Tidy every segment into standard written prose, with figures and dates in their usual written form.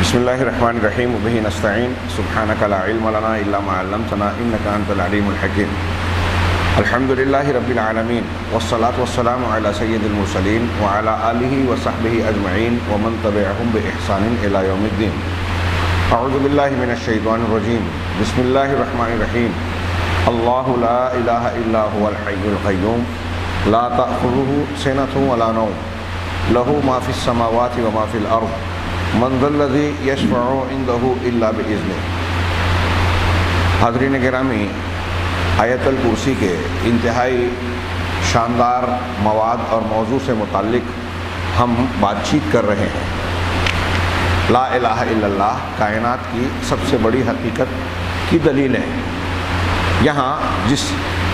بسم اللہ الرحمن الرحیم وبہ نستعین سبحانک لا علم لنا الا ما علمتنا انک انت العلیم الحکیم الحمد للہ رب العالمین والصلاة والسلام علی سید المرسلین وعلی آلہ وصحبہ اجمعین ومن تبعہم بإحسان الی یوم الدین اعوذ باللہ من الشیطان الرجیم بسم اللہ الرحمن الرحیم اللہ لا الہ الا هو الحی القیوم لا تأخذہ سنۃ ولا نوم لہ ما فی السماوات وما فی الارض من ذا الذی یشفع عنده الا باذنہ۔ حاضرین گرامی، آیت الکرسی کے انتہائی شاندار مواد اور موضوع سے متعلق ہم بات چیت کر رہے ہیں۔ لا الہ الا اللہ کائنات کی سب سے بڑی حقیقت کی دلیل ہے۔ یہاں جس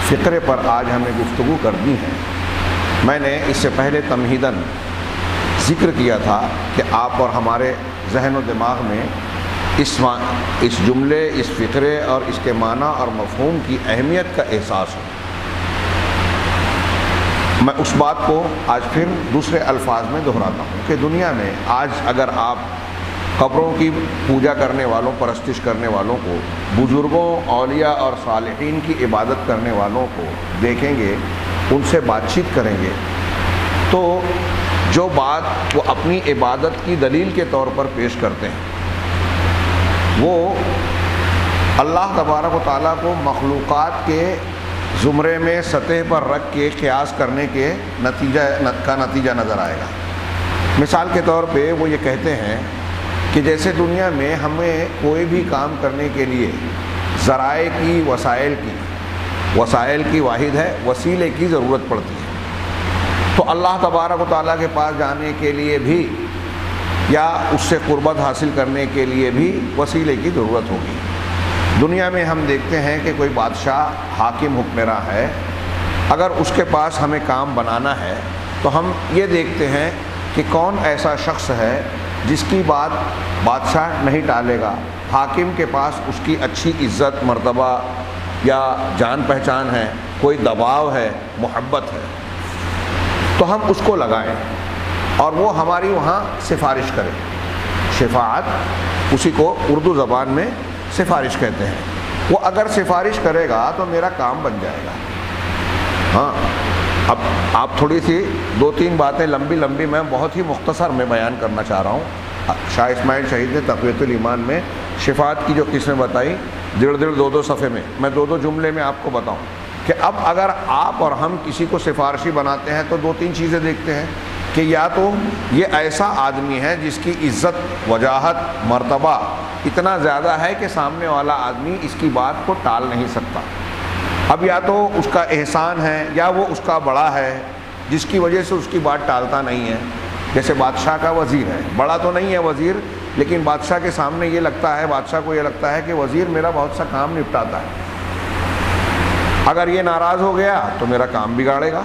فقرے پر آج ہمیں گفتگو کرنی ہے، میں نے اس سے پہلے تمہیداً ذکر کیا تھا کہ آپ اور ہمارے ذہن و دماغ میں اس جملے، اس فقرے اور اس کے معنی اور مفہوم کی اہمیت کا احساس ہو۔ میں اس بات کو آج پھر دوسرے الفاظ میں دہراتا ہوں کہ دنیا میں آج اگر آپ قبروں کی پوجا کرنے والوں، پرستش کرنے والوں کو، بزرگوں، اولیاء اور صالحین کی عبادت کرنے والوں کو دیکھیں گے، ان سے بات چیت کریں گے، تو جو بات وہ اپنی عبادت کی دلیل کے طور پر پیش کرتے ہیں، وہ اللہ تبارک و تعالیٰ کو مخلوقات کے زمرے میں سطح پر رکھ کے قیاس کرنے کے نتیجہ نظر آئے گا۔ مثال کے طور پہ وہ یہ کہتے ہیں کہ جیسے دنیا میں ہمیں کوئی بھی کام کرنے کے لیے ذرائع کی، وسائل کی واحد ہے، وسیلے کی ضرورت پڑتی ہے، تو اللہ تبارک و تعالیٰ کے پاس جانے کے لیے بھی یا اس سے قربت حاصل کرنے کے لیے بھی وسیلے کی ضرورت ہوگی۔ دنیا میں ہم دیکھتے ہیں کہ کوئی بادشاہ، حاکم، حکمراں ہے، اگر اس کے پاس ہمیں کام بنانا ہے تو ہم یہ دیکھتے ہیں کہ کون ایسا شخص ہے جس کی بات بادشاہ نہیں ٹالے گا، حاکم کے پاس اس کی اچھی عزت، مرتبہ یا جان پہچان ہے، کوئی دباؤ ہے، محبت ہے، تو ہم اس کو لگائیں اور وہ ہماری وہاں سفارش کرے۔ شفاعت اسی کو اردو زبان میں سفارش کہتے ہیں۔ وہ اگر سفارش کرے گا تو میرا کام بن جائے گا۔ ہاں، اب آپ تھوڑی سی دو تین باتیں لمبی میں بہت ہی مختصر میں بیان کرنا چاہ رہا ہوں۔ شاہ اسماعیل شہید نے تقویۃ الایمان میں شفاعت کی جو قسمیں بتائی، ڈیڑھ دو صفحے میں، میں دو جملے میں آپ کو بتاؤں کہ اب اگر آپ اور ہم کسی کو سفارشی بناتے ہیں تو دو تین چیزیں دیکھتے ہیں کہ یا تو یہ ایسا آدمی ہے جس کی عزت، وجاہت، مرتبہ اتنا زیادہ ہے کہ سامنے والا آدمی اس کی بات کو ٹال نہیں سکتا، اب یا تو اس کا احسان ہے یا وہ اس کا بڑا ہے جس کی وجہ سے اس کی بات ٹالتا نہیں ہے۔ جیسے بادشاہ کا وزیر ہے، بڑا تو نہیں ہے وزیر، لیکن بادشاہ کے سامنے یہ لگتا ہے، بادشاہ کو یہ لگتا ہے کہ وزیر میرا بہت سا کام نپٹاتا ہے، اگر یہ ناراض ہو گیا تو میرا کام بگاڑے گا،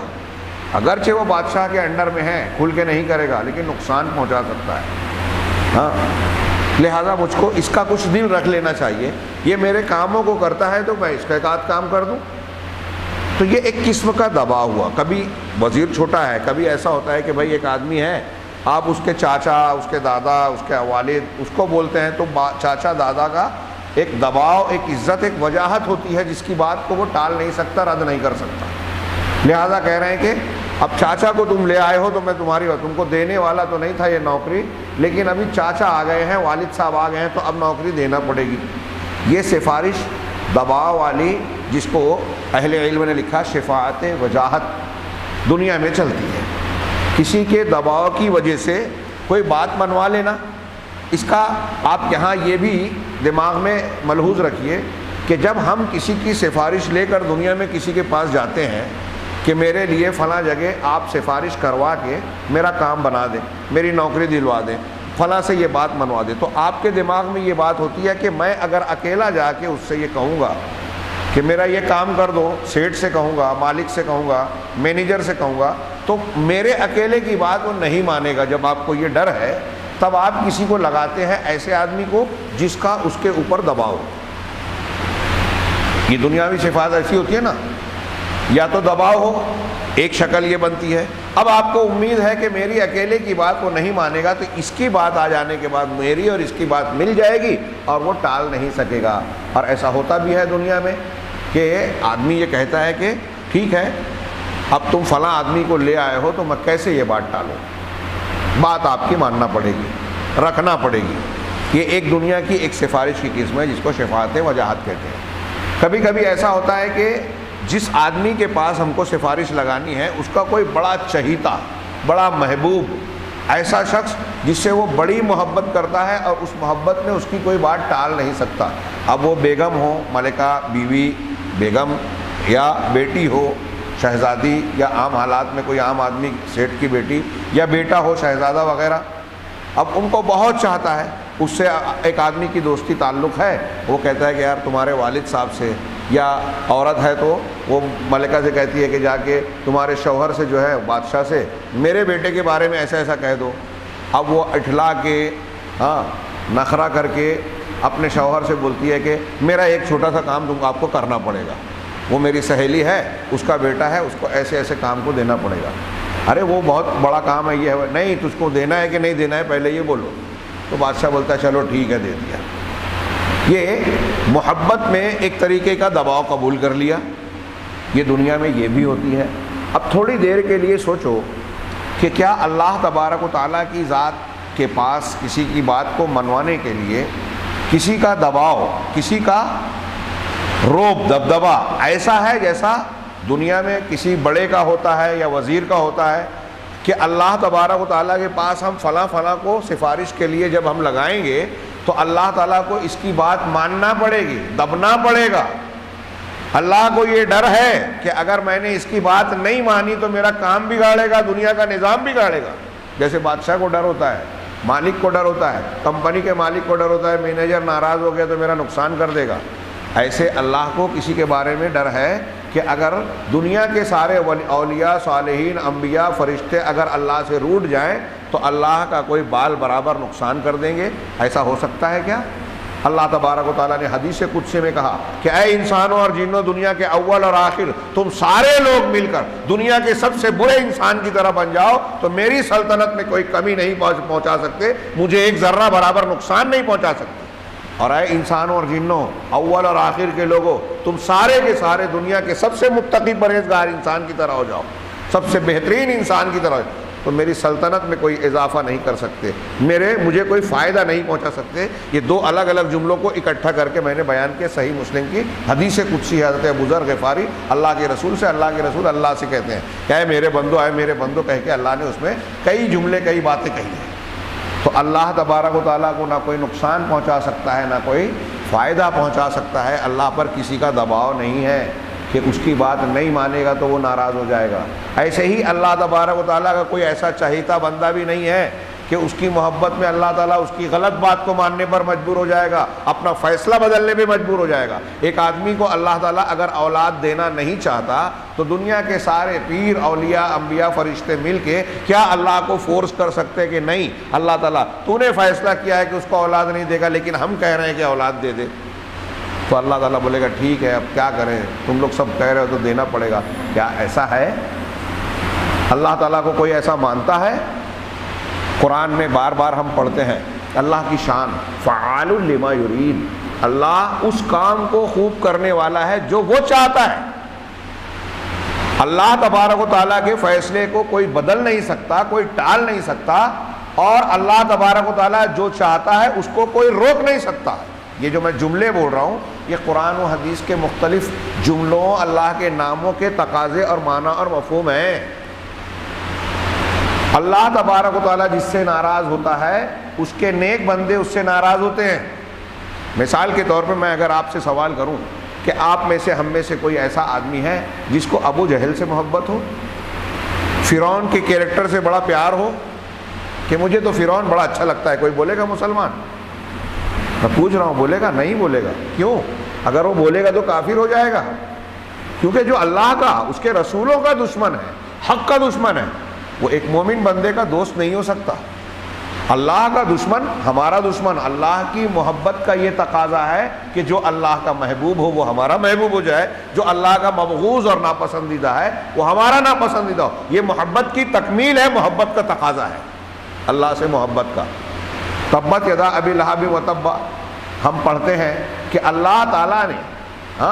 اگرچہ وہ بادشاہ کے انڈر میں ہے، کھل کے نہیں کرے گا لیکن نقصان پہنچا سکتا ہے۔ ہاں، لہٰذا مجھ کو اس کا کچھ دل رکھ لینا چاہیے، یہ میرے کاموں کو کرتا ہے تو میں اس کا ایک آدھ کام کر دوں۔ تو یہ ایک قسم کا دباؤ ہوا۔ کبھی وزیر چھوٹا ہے، کبھی ایسا ہوتا ہے کہ بھائی ایک آدمی ہے، آپ اس کے چاچا، اس کے دادا، اس کے والد اس کو بولتے ہیں، تو چاچا دادا کا ایک دباؤ، ایک عزت، ایک وجاہت ہوتی ہے جس کی بات کو وہ ٹال نہیں سکتا، رد نہیں کر سکتا۔ لہذا کہہ رہے ہیں کہ اب چاچا کو تم لے آئے ہو تو میں تم کو دینے والا تو نہیں تھا یہ نوکری، لیکن ابھی چاچا آ گئے ہیں، والد صاحب آ گئے ہیں، تو اب نوکری دینا پڑے گی۔ یہ سفارش دباؤ والی، جس کو اہل علم نے لکھا شفاعت وجاہت، دنیا میں چلتی ہے۔ کسی کے دباؤ کی وجہ سے کوئی بات منوا لینا، اس کا آپ یہاں یہ بھی دماغ میں ملحوظ رکھیے کہ جب ہم کسی کی سفارش لے کر دنیا میں کسی کے پاس جاتے ہیں کہ میرے لیے فلاں جگہ آپ سفارش کروا کے میرا کام بنا دیں، میری نوکری دلوا دیں، فلاں سے یہ بات منوا دیں، تو آپ کے دماغ میں یہ بات ہوتی ہے کہ میں اگر اکیلا جا کے اس سے یہ کہوں گا کہ میرا یہ کام کر دو، سیٹ سے کہوں گا، مالک سے کہوں گا، مینیجر سے کہوں گا، تو میرے اکیلے کی بات وہ نہیں مانے گا۔ جب آپ کو یہ ڈر ہے تب آپ کسی کو لگاتے ہیں، ایسے آدمی کو جس کا اس کے اوپر دباؤ۔ یہ دنیاوی شفاعت ایسی ہوتی ہے نا، یا تو دباؤ ہو، ایک شکل یہ بنتی ہے اب آپ کو امید ہے کہ میری اکیلے کی بات وہ نہیں مانے گا، تو اس کی بات آ جانے کے بعد میری اور اس کی بات مل جائے گی اور وہ ٹال نہیں سکے گا۔ اور ایسا ہوتا بھی ہے دنیا میں کہ آدمی یہ کہتا ہے کہ ٹھیک ہے اب تم فلاں آدمی کو لے آئے ہو تو میں کیسے یہ بات ٹالوں، بات آپ کی ماننا پڑے گی، رکھنا پڑے گی۔ یہ ایک دنیا کی ایک سفارش کی قسم ہے جس کو شفاعت وجاہت کہتے ہیں۔ کبھی کبھی ایسا ہوتا ہے کہ جس آدمی کے پاس ہم کو سفارش لگانی ہے اس کا کوئی بڑا چہیتا، بڑا محبوب، ایسا شخص جس سے وہ بڑی محبت کرتا ہے اور اس محبت میں اس کی کوئی بات ٹال نہیں سکتا۔ اب وہ بیگم ہو، ملکہ بیوی بیگم، یا بیٹی ہو شہزادی، یا عام حالات میں کوئی عام آدمی سیٹھ کی بیٹی، یا بیٹا ہو شہزادہ وغیرہ، اب ان کو بہت چاہتا ہے۔ اس سے ایک آدمی کی دوستی تعلق ہے، وہ کہتا ہے کہ یار تمہارے والد صاحب سے، یا عورت ہے تو وہ ملکہ سے کہتی ہے کہ جا کے تمہارے شوہر سے جو ہے بادشاہ سے میرے بیٹے کے بارے میں ایسا ایسا کہہ دو۔ اب وہ اٹھلا کے نخرہ کر کے اپنے شوہر سے بولتی ہے کہ میرا ایک چھوٹا سا کام تم آپ کو کرنا پڑے گا، وہ میری سہیلی ہے، اس کا بیٹا ہے، اس کو ایسے ایسے کام کو دینا پڑے گا۔ ارے وہ بہت بڑا کام ہے، یہ ہے نہیں، تجھ کو دینا ہے کہ نہیں دینا ہے پہلے یہ بولو۔ تو بادشاہ بولتا ہے چلو ٹھیک ہے دے دیا۔ یہ محبت میں ایک طریقے کا دباؤ قبول کر لیا۔ یہ دنیا میں یہ بھی ہوتی ہے۔ اب تھوڑی دیر کے لیے سوچو کہ کیا اللہ تبارک و تعالیٰ کی ذات کے پاس کسی کی بات کو منوانے کے لیے کسی کا دباؤ، کسی کا روب دبدبا ایسا ہے جیسا دنیا میں کسی بڑے کا ہوتا ہے یا وزیر کا ہوتا ہے کہ اللہ تبارک و تعالیٰ کے پاس ہم فلاں فلاں کو سفارش کے لیے جب ہم لگائیں گے تو اللہ تعالیٰ کو اس کی بات ماننا پڑے گی، دبنا پڑے گا۔ اللہ کو یہ ڈر ہے کہ اگر میں نے اس کی بات نہیں مانی تو میرا کام بگاڑے گا، دنیا کا نظام بگاڑے گا۔ جیسے بادشاہ کو ڈر ہوتا ہے، مالک کو ڈر ہوتا ہے، کمپنی کے مالک کو ڈر ہوتا ہے مینیجر ناراض ہو گیا تو میرا نقصان کر دے گا، ایسے اللہ کو کسی کے بارے میں ڈر ہے کہ اگر دنیا کے سارے اولیاء، صالحین، انبیاء، فرشتے اگر اللہ سے روٹھ جائیں تو اللہ کا کوئی بال برابر نقصان کر دیں گے۔ ایسا ہو سکتا ہے کیا؟ اللہ تبارک و تعالیٰ نے حدیث قدسی میں کہا کہ اے انسانوں اور جنوں، دنیا کے اول اور آخر تم سارے لوگ مل کر دنیا کے سب سے برے انسان کی طرح بن جاؤ تو میری سلطنت میں کوئی کمی نہیں پہنچا سکتے، مجھے ایک ذرہ برابر نقصان نہیں پہنچا سکتے۔ اور اے انسانوں اور جنوں، اول اور آخر کے لوگوں، تم سارے کے سارے دنیا کے سب سے متقی پرہیزگار انسان کی طرح ہو جاؤ، سب سے بہترین انسان کی طرح ہو جاؤ، تو میری سلطنت میں کوئی اضافہ نہیں کر سکتے، مجھے کوئی فائدہ نہیں پہنچا سکتے۔ یہ دو الگ الگ جملوں کو اکٹھا کر کے میں نے بیان کیا۔ صحیح مسلم کی حدیث قدسی حضرت ابو ذر غفاری اللہ کے رسول سے، اللہ کے رسول اللہ سے کہتے ہیں کہ اے میرے بندو، اے میرے بندو کہہ کے اللہ نے اس میں کئی جملے، کئی باتیں کہی ہیں۔ تو اللہ تبارک و تعالیٰ کو نہ کوئی نقصان پہنچا سکتا ہے، نہ کوئی فائدہ پہنچا سکتا ہے۔ اللہ پر کسی کا دباؤ نہیں ہے کہ اس کی بات نہیں مانے گا تو وہ ناراض ہو جائے گا۔ ایسے ہی اللہ تبارک و تعالیٰ کا کوئی ایسا چہیتا بندہ بھی نہیں ہے کہ اس کی محبت میں اللہ تعالیٰ اس کی غلط بات کو ماننے پر مجبور ہو جائے گا، اپنا فیصلہ بدلنے پہ مجبور ہو جائے گا۔ ایک آدمی کو اللہ تعالیٰ اگر اولاد دینا نہیں چاہتا تو دنیا کے سارے پیر، اولیاء، انبیاء، فرشتے مل کے کیا اللہ کو فورس کر سکتے کہ نہیں اللہ تعالیٰ تو نے فیصلہ کیا ہے کہ اس کو اولاد نہیں دے گا لیکن ہم کہہ رہے ہیں کہ اولاد دے دے؟ تو اللہ تعالیٰ بولے گا ٹھیک ہے اب کیا کریں، تم لوگ سب کہہ رہے ہو تو دینا پڑے گا۔ کیا ایسا ہے؟ اللہ تعالیٰ کو کوئی ایسا مانتا ہے؟ قرآن میں بار بار ہم پڑھتے ہیں اللہ کی شان، فعال لما یرید، اللہ اس کام کو خوب کرنے والا ہے جو وہ چاہتا ہے۔ اللہ تبارک و تعالیٰ کے فیصلے کو کوئی بدل نہیں سکتا، کوئی ٹال نہیں سکتا، اور اللہ تبارک و تعالیٰ جو چاہتا ہے اس کو کوئی روک نہیں سکتا۔ یہ جو میں جملے بول رہا ہوں یہ قرآن و حدیث کے مختلف جملوں، اللہ کے ناموں کے تقاضے اور معنی اور مفہوم ہیں۔ اللہ تبارک و تعالیٰ جس سے ناراض ہوتا ہے اس کے نیک بندے اس سے ناراض ہوتے ہیں۔ مثال کے طور پہ میں اگر آپ سے سوال کروں کہ آپ میں سے، ہم میں سے کوئی ایسا آدمی ہے جس کو ابو جہل سے محبت ہو، فرعون کے کیریکٹر سے بڑا پیار ہو کہ مجھے تو فرعون بڑا اچھا لگتا ہے، کوئی بولے گا مسلمان؟ میں پوچھ رہا ہوں، بولے گا؟ نہیں بولے گا۔ کیوں؟ اگر وہ بولے گا تو کافر ہو جائے گا، کیونکہ جو اللہ کا، اس کے رسولوں کا دشمن ہے، حق کا دشمن ہے، وہ ایک مومن بندے کا دوست نہیں ہو سکتا۔ اللہ کا دشمن ہمارا دشمن. اللہ کی محبت کا یہ تقاضا ہے کہ جو اللہ کا محبوب ہو وہ ہمارا محبوب ہو جائے, جو اللہ کا مبغوض اور ناپسندیدہ ہے وہ ہمارا ناپسندیدہ ہو. یہ محبت کی تکمیل ہے, محبت کا تقاضا ہے اللہ سے محبت کا. تبت یدا ابی لہب وتب, ہم پڑھتے ہیں کہ اللہ تعالیٰ نے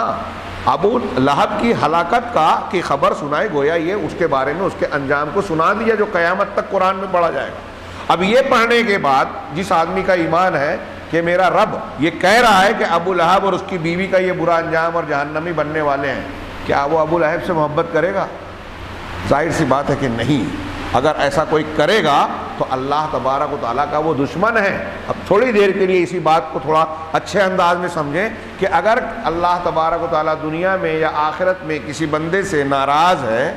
ابو لہب کی ہلاکت کی خبر سنائی, گویا یہ اس کے بارے میں اس کے انجام کو سنا دیا جو قیامت تک قرآن میں پڑھا جائے گا. اب یہ پڑھنے کے بعد جس آدمی کا ایمان ہے کہ میرا رب یہ کہہ رہا ہے کہ ابو لہب اور اس کی بیوی کا یہ برا انجام اور جہنمی بننے والے ہیں, کیا وہ ابو لہب سے محبت کرے گا؟ ظاہر سی بات ہے کہ نہیں. اگر ایسا کوئی کرے گا تو اللہ تبارک و تعالیٰ کا وہ دشمن ہے. اب تھوڑی دیر کے لیے اسی بات کو تھوڑا اچھے انداز میں سمجھیں کہ اگر اللہ تبارک و تعالیٰ دنیا میں یا آخرت میں کسی بندے سے ناراض ہے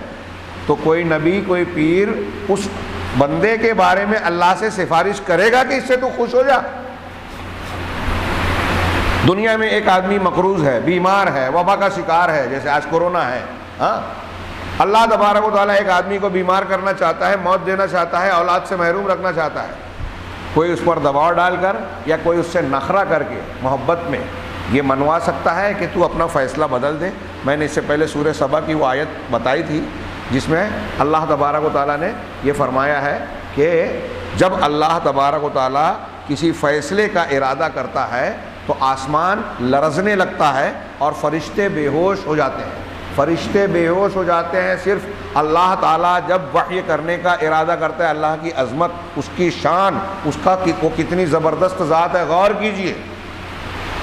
تو کوئی نبی کوئی پیر اس بندے کے بارے میں اللہ سے سفارش کرے گا کہ اس سے تو خوش ہو جا. دنیا میں ایک آدمی مقروض ہے, بیمار ہے, وبا کا شکار ہے, جیسے آج کورونا ہے, اللہ تبارک و تعالیٰ ایک آدمی کو بیمار کرنا چاہتا ہے, موت دینا چاہتا ہے, اولاد سے محروم رکھنا چاہتا ہے. کوئی اس پر دباؤ ڈال کر یا کوئی اس سے نخرہ کر کے محبت میں یہ منوا سکتا ہے کہ تو اپنا فیصلہ بدل دے. میں نے اس سے پہلے سورہ سبا کی وہ آیت بتائی تھی جس میں اللہ تبارک و تعالیٰ نے یہ فرمایا ہے کہ جب اللہ تبارک و تعالیٰ کسی فیصلے کا ارادہ کرتا ہے تو آسمان لرزنے لگتا ہے اور فرشتے بے ہوش ہو جاتے ہیں. فرشتے بے ہوش ہو جاتے ہیں صرف اللہ تعالیٰ جب وحی کرنے کا ارادہ کرتا ہے. اللہ کی عظمت, اس کی شان, اس کا وہ کتنی زبردست ذات ہے, غور کیجئے.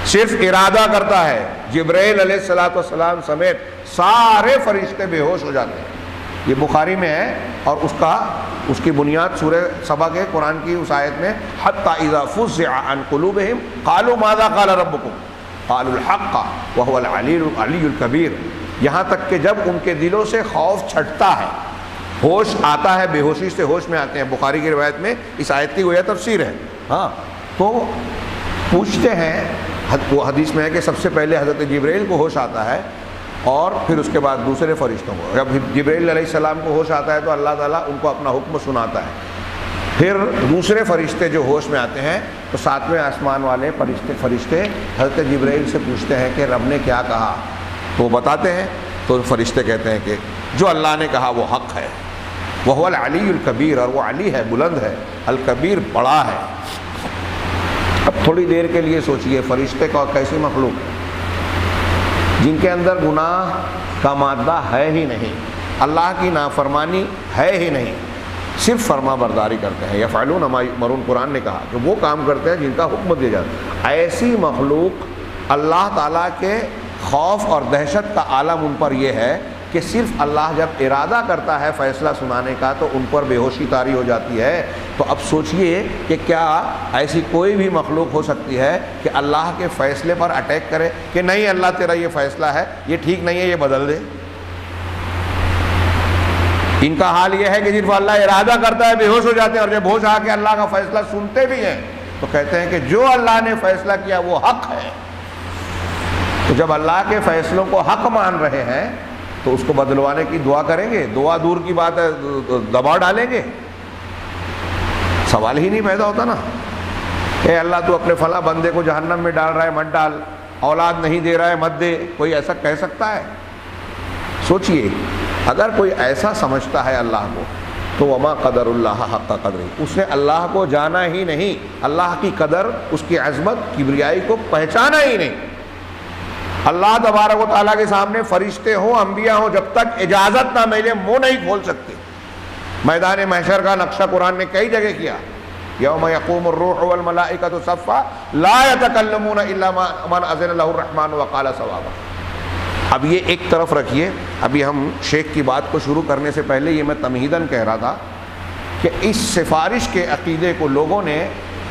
صرف ارادہ کرتا ہے, جبرائیل علیہ السلام سمیت سارے فرشتے بے ہوش ہو جاتے ہیں. یہ بخاری میں ہے اور اس کی بنیاد سورہ سبا کے قرآن کی اس آیت میں حتی اذا فزع عن قلوبہم قالوا ماذا قال ربکم قالوا الحق وهو العلی الکبیر. یہاں تک کہ جب ان کے دلوں سے خوف چھٹتا ہے, ہوش آتا ہے, بے ہوشی سے ہوش میں آتے ہیں. بخاری کی روایت میں اس آیت کی گویا تفسیر ہے. تو پوچھتے ہیں, وہ حدیث میں ہے کہ سب سے پہلے حضرت جبرائیل کو ہوش آتا ہے اور پھر اس کے بعد دوسرے فرشتوں کو. جب جبرائیل علیہ السلام کو ہوش آتا ہے تو اللہ تعالیٰ ان کو اپنا حکم سناتا ہے. پھر دوسرے فرشتے جو ہوش میں آتے ہیں تو ساتویں آسمان والے فرشتے حضرت جبرائیل سے پوچھتے ہیں کہ رب نے کیا کہا, تو وہ بتاتے ہیں. تو فرشتے کہتے ہیں کہ جو اللہ نے کہا وہ حق ہے, وہ العلی الکبیر, اور وہ علی ہے, بلند ہے, الکبیر بڑا ہے. اب تھوڑی دیر کے لیے سوچئے, فرشتے کا کیسی مخلوق جن کے اندر گناہ کا مادہ ہے ہی نہیں, اللہ کی نافرمانی ہے ہی نہیں, صرف فرما برداری کرتے ہیں. یفعلون ما یؤمرون, قرآن نے کہا کہ وہ کام کرتے ہیں جن کا حکم دیا جاتا ہے. ایسی مخلوق اللہ تعالیٰ کے خوف اور دہشت کا عالم ان پر یہ ہے کہ صرف اللہ جب ارادہ کرتا ہے فیصلہ سنانے کا تو ان پر بے ہوشی طاری ہو جاتی ہے. تو اب سوچئے کہ کیا ایسی کوئی بھی مخلوق ہو سکتی ہے کہ اللہ کے فیصلے پر اٹیک کرے کہ نہیں اللہ تیرا یہ فیصلہ ہے, یہ ٹھیک نہیں ہے, یہ بدل دے. ان کا حال یہ ہے کہ جن پر اللہ ارادہ کرتا ہے بے ہوش ہو جاتے ہیں, اور جب ہوش آ کے اللہ کا فیصلہ سنتے بھی ہیں تو کہتے ہیں کہ جو اللہ نے فیصلہ کیا وہ حق ہے. تو جب اللہ کے فیصلوں کو حق مان رہے ہیں تو اس کو بدلوانے کی دعا کریں گے؟ دعا دور کی بات ہے, دباؤ ڈالیں گے؟ سوال ہی نہیں پیدا ہوتا نا. اے اللہ تو اپنے فلاں بندے کو جہنم میں ڈال رہا ہے, مت ڈال. اولاد نہیں دے رہا ہے, مت دے. کوئی ایسا کہہ سکتا ہے؟ سوچئے, اگر کوئی ایسا سمجھتا ہے اللہ کو تو وما قدر اللہ حق قدر, اس نے اللہ کو جانا ہی نہیں, اللہ کی قدر, اس کی عظمت, کبریائی کو پہچانا ہی نہیں. اللہ تبارک و تعالیٰ کے سامنے فرشتے ہوں, انبیاء ہوں, جب تک اجازت نہ ملے منہ نہیں کھول سکتے. میدان محشر کا نقشہ قرآن نے کئی جگہ کیا. یوم یقوم الروح والملائکۃ صفا لا یتکلمون الا من اذن له الرحمن وقال صوابا. اب یہ ایک طرف رکھیے, ابھی ہم شیخ کی بات کو شروع کرنے سے پہلے یہ میں تمہیداً کہہ رہا تھا کہ اس سفارش کے عقیدے کو لوگوں نے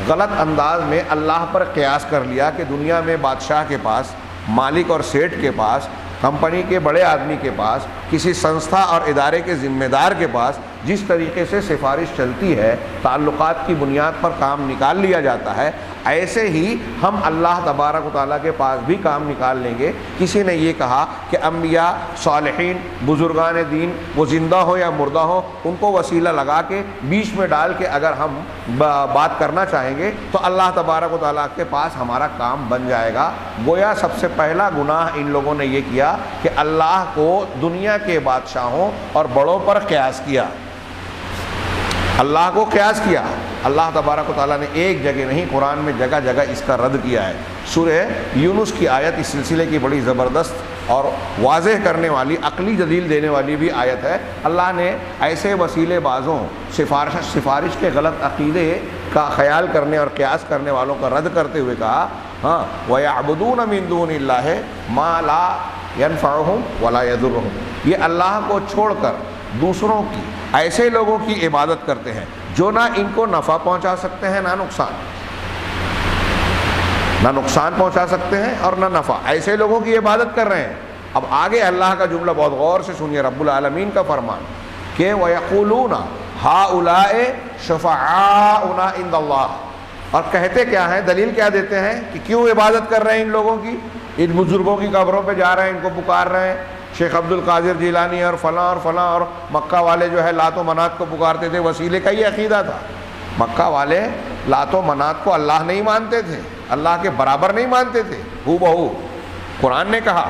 غلط انداز میں اللہ پر قیاس کر لیا کہ دنیا میں بادشاہ کے پاس, مالک اور سیٹھ کے پاس, کمپنی کے بڑے آدمی کے پاس, کسی سنستھا اور ادارے کے ذمہ دار کے پاس جس طریقے سے سفارش چلتی ہے, تعلقات کی بنیاد پر کام نکال لیا جاتا ہے, ایسے ہی ہم اللہ تبارک و تعالیٰ کے پاس بھی کام نکال لیں گے۔ کسی نے یہ کہا کہ انبیاء، صالحین، بزرگان دین وہ زندہ ہو یا مردہ ہو، ان کو وسیلہ لگا کے بیچ میں ڈال کے اگر ہم بات کرنا چاہیں گے تو اللہ تبارک و تعالیٰ کے پاس ہمارا کام بن جائے گا۔ گویا سب سے پہلا گناہ ان لوگوں نے یہ کیا کہ اللہ کو دنیا کے بادشاہوں اور بڑوں پر قیاس کیا، اللہ کو قیاس کیا۔ اللہ تبارک و تعالیٰ نے ایک جگہ نہیں، قرآن میں جگہ جگہ اس کا رد کیا ہے۔ سورہ یونس کی آیت اس سلسلے کی بڑی زبردست اور واضح کرنے والی، عقلی دلیل دینے والی بھی آیت ہے۔ اللہ نے ایسے وسیلے بازوں، سفارش کے غلط عقیدے کا خیال کرنے اور قیاس کرنے والوں کا رد کرتے ہوئے کہا، ہاں وَيَعْبُدُونَ مِن دُونِ اللَّهِ مَا لَا يَنفَعُهُمْ وَلَا يَضُرُّهُمْ، یہ اللہ کو چھوڑ کر دوسروں کی، ایسے لوگوں کی عبادت کرتے ہیں جو نہ ان کو نفع پہنچا سکتے ہیں نہ نقصان پہنچا سکتے ہیں اور نہ نفع، ایسے لوگوں کی عبادت کر رہے ہیں۔ اب آگے اللہ کا جملہ بہت غور سے سنیے، رب العالمین کا فرمان کہ وَيَقُولُونَ هَؤُلَاءِ شُفَعَاؤُنَا عِندَ اللَّهِ، اور کہتے کیا ہیں، دلیل کیا دیتے ہیں کہ کیوں عبادت کر رہے ہیں ان لوگوں کی، ان بزرگوں کی قبروں پہ جا رہے ہیں، ان کو پکار رہے ہیں۔ شیخ عبد القادر جیلانی اور فلاں اور مکہ والے جو ہے لات و منات کو پکارتے تھے، وسیلے کا یہ عقیدہ تھا۔ مکہ والے لات و منات کو اللہ نہیں مانتے تھے، اللہ کے برابر نہیں مانتے تھے، ہو بہو۔ قرآن نے کہا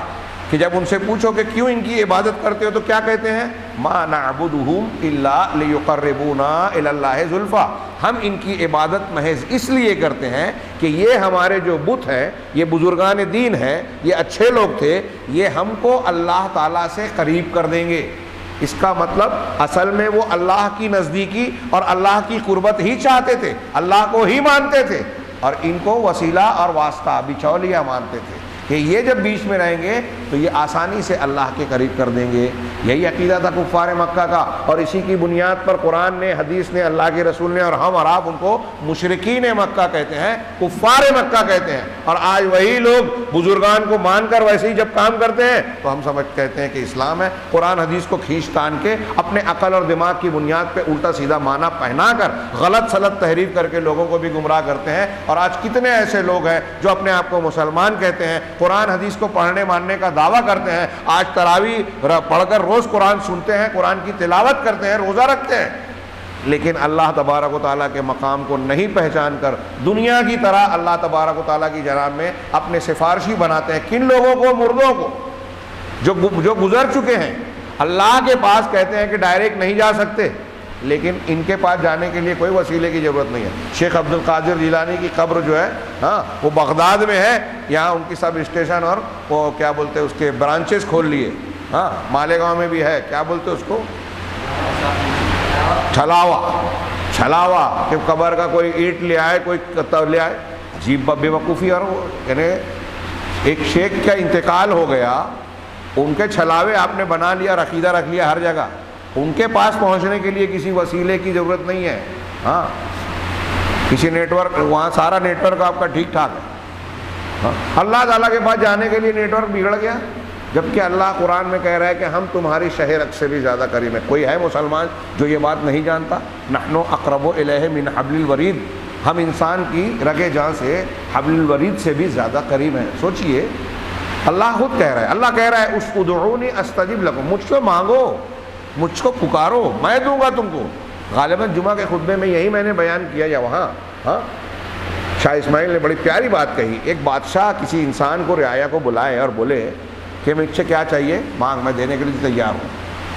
کہ جب ان سے پوچھو کہ کیوں ان کی عبادت کرتے ہو تو کیا کہتے ہیں، ما نعبدہم الا لیقربونا الی اللہ زلفیٰ، ہم ان کی عبادت محض اس لیے کرتے ہیں کہ یہ ہمارے جو بت ہیں، یہ بزرگان دین ہیں، یہ اچھے لوگ تھے، یہ ہم کو اللہ تعالیٰ سے قریب کر دیں گے۔ اس کا مطلب اصل میں وہ اللہ کی نزدیکی اور اللہ کی قربت ہی چاہتے تھے، اللہ کو ہی مانتے تھے، اور ان کو وسیلہ اور واسطہ، بچولیہ مانتے تھے کہ یہ جب بیچ میں رہیں گے تو یہ آسانی سے اللہ کے قریب کر دیں گے۔ یہی عقیدہ تھا کفار مکہ کا، اور اسی کی بنیاد پر قرآن نے، حدیث نے، اللہ کے رسول نے اور ہم اور آپ ان کو مشرکین مکہ کہتے ہیں، کفار مکہ کہتے ہیں۔ اور آج وہی لوگ بزرگان کو مان کر ویسے ہی جب کام کرتے ہیں تو ہم کہتے ہیں کہ اسلام ہے۔ قرآن حدیث کو کھینچ تان کے اپنے عقل اور دماغ کی بنیاد پہ الٹا سیدھا معنی پہنا کر غلط سلط تحریف کر کے لوگوں کو بھی گمراہ کرتے ہیں۔ اور آج کتنے ایسے لوگ ہیں جو اپنے آپ کو مسلمان کہتے ہیں، قرآن حدیث کو پڑھنے ماننے کا دعویٰ کرتے ہیں، آج تراویح پڑھ کر روز قرآن سنتے ہیں، قرآن کی تلاوت کرتے ہیں، روزہ رکھتے ہیں، لیکن اللہ تبارک و تعالیٰ کے مقام کو نہیں پہچان کر دنیا کی طرح اللہ تبارک و تعالیٰ کی جناب میں اپنے سفارشی بناتے ہیں۔ کن لوگوں کو؟ مردوں کو، جو گزر چکے ہیں۔ اللہ کے پاس کہتے ہیں کہ ڈائریکٹ نہیں جا سکتے، لیکن ان کے پاس جانے کے لیے کوئی وسیلے کی ضرورت نہیں ہے۔ شیخ عبد القادر جیلانی کی قبر جو ہے، ہاں وہ بغداد میں ہے، یہاں ان کی سب اسٹیشن اور وہ کیا بولتے ہیں اس کے برانچز کھول لیے، ہاں مالیگاؤں میں بھی ہے، کیا بولتے اس کو، چھلاوا، کہ قبر کا کوئی اینٹ لے آئے، کوئی لے آئے، عجیب بے وقوفی۔ اور یعنی ایک شیخ کا انتقال ہو گیا، ان کے چھلاوے آپ نے بنا لیا، عقیدہ رکھ لیا ہر جگہ، ان کے پاس پہنچنے کے لیے کسی وسیلے کی ضرورت نہیں ہے۔ ہاں کسی نیٹ ورک، وہاں سارا نیٹ ورک آپ کا ٹھیک ٹھاک ہے، ہاں اللہ تعالیٰ کے پاس جانے کے لیے نیٹ ورک بگڑ گیا، جبکہ اللہ قرآن میں کہہ رہا ہے کہ ہم تمہاری شہر سے بھی زیادہ قریب ہیں۔ کوئی ہے مسلمان جو یہ بات نہیں جانتا؟ نحن اقرب الیہ من حبل الورید، ہم انسان کی رگ جان سے حبل الورید سے بھی زیادہ قریب ہیں۔ سوچئے، اللہ خود کہہ رہا ہے، اللہ کہہ رہا ہے اس ادعونی استجب لکم، مجھ سے مانگو، مجھ کو پکارو، میں دوں گا تم کو۔ غالباً جمعہ کے خطبے میں یہی میں نے بیان کیا، یا وہاں ہاں شاہ اسماعیل نے بڑی پیاری بات کہی۔ ایک بادشاہ کسی انسان کو، رعایا کو بلائے اور بولے کہ مجھ سے کیا چاہیے، مانگ، میں دینے کے لیے تیار ہوں۔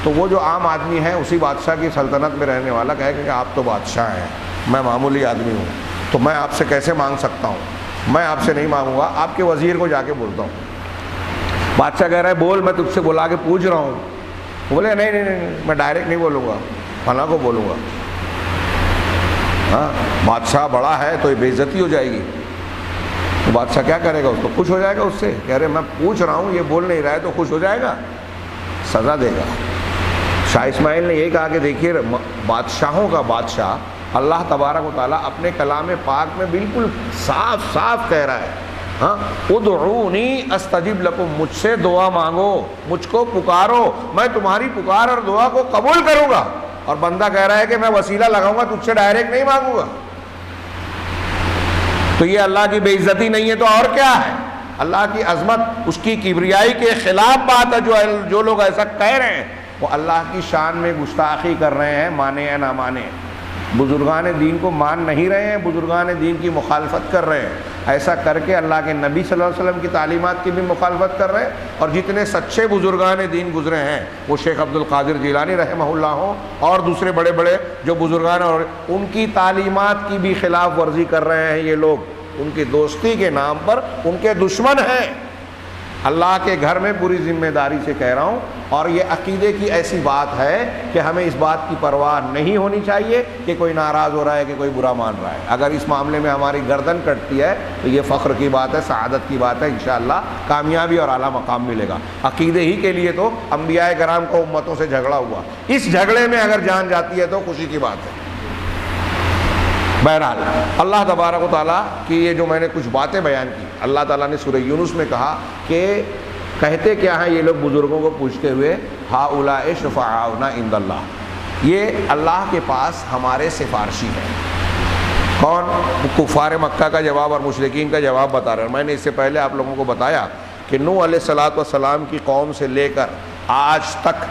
تو وہ جو عام آدمی ہے، اسی بادشاہ کی سلطنت میں رہنے والا، کہے کہ آپ تو بادشاہ ہیں، میں معمولی آدمی ہوں، تو میں آپ سے کیسے مانگ سکتا ہوں، میں آپ سے نہیں مانگوں گا، آپ کے وزیر کو جا کے بولتا ہوں۔ بادشاہ کہہ رہا ہے بول، میں تجھ سے بلا کے پوچھ رہا ہوں۔ بولے نہیں، میں ڈائریکٹ نہیں بولوں گا، فلاں کو بولوں گا۔ ہاں بادشاہ بڑا ہے تو یہ بے عزتی ہو جائے گی، تو بادشاہ کیا کرے گا؟ اس کو خوش ہو جائے گا اس سے، کہہ رہے میں پوچھ رہا ہوں، یہ بول نہیں رہا ہے، تو خوش ہو جائے گا، سزا دے گا۔ شاہ اسماعیل نے یہی کہا کہ دیکھیے، بادشاہوں کا بادشاہ اللہ تبارک و تعالیٰ اپنے کلام پاک میں بالکل صاف صاف کہہ رہا ہے، ہاں ادعونی استجب لکم، مجھ سے دعا مانگو، مجھ کو پکارو، میں تمہاری پکار اور دعا کو قبول کروں گا۔ اور بندہ کہہ رہا ہے کہ میں وسیلہ لگاؤں گا، تجھ سے ڈائریکٹ نہیں مانگوں گا۔ تو تو یہ اللہ کی بے عزتی نہیں ہے تو اور کیا ہے؟ اللہ کی عظمت، اس کی کبریائی کے خلاف بات ہے۔ جو لوگ ایسا کہہ رہے ہیں وہ اللہ کی شان میں گستاخی کر رہے ہیں، مانے یا نہ مانے۔ بزرگان دین کو مان نہیں رہے ہیں، بزرگان دین کی مخالفت کر رہے ہیں۔ ایسا کر کے اللہ کے نبی صلی اللہ علیہ وسلم کی تعلیمات کی بھی مخالفت کر رہے ہیں۔ اور جتنے سچے بزرگان دین گزرے ہیں، وہ شیخ عبد القادر جیلانی رحمہ اللہ ہوں اور دوسرے بڑے بڑے جو بزرگان، اور ان کی تعلیمات کی بھی خلاف ورزی کر رہے ہیں یہ لوگ، ان کی دوستی کے نام پر ان کے دشمن ہیں۔ اللہ کے گھر میں پوری ذمہ داری سے کہہ رہا ہوں، اور یہ عقیدے کی ایسی بات ہے کہ ہمیں اس بات کی پرواہ نہیں ہونی چاہیے کہ کوئی ناراض ہو رہا ہے کہ کوئی برا مان رہا ہے۔ اگر اس معاملے میں ہماری گردن کٹتی ہے تو یہ فخر کی بات ہے، سعادت کی بات ہے، انشاءاللہ کامیابی اور اعلیٰ مقام ملے گا۔ عقیدے ہی کے لیے تو انبیاء کرام کو امتوں سے جھگڑا ہوا، اس جھگڑے میں اگر جان جاتی ہے تو خوشی کی بات ہے۔ بہرحال اللہ تبارک و تعالیٰ کی یہ جو میں نے کچھ باتیں بیان کی، اللہ تعالیٰ نے سورہ یونس میں کہا کہ کہتے کیا ہیں یہ لوگ بزرگوں کو پوچھتے ہوئے، ہؤلاء شفعاؤنا عند اللہ، یہ اللہ کے پاس ہمارے سفارشی ہیں۔ کون؟ کفار مکہ کا جواب اور مشرکین کا جواب بتا رہے ہیں۔ میں نے اس سے پہلے آپ لوگوں کو بتایا کہ نوح علیہ السلام کی قوم سے لے کر آج تک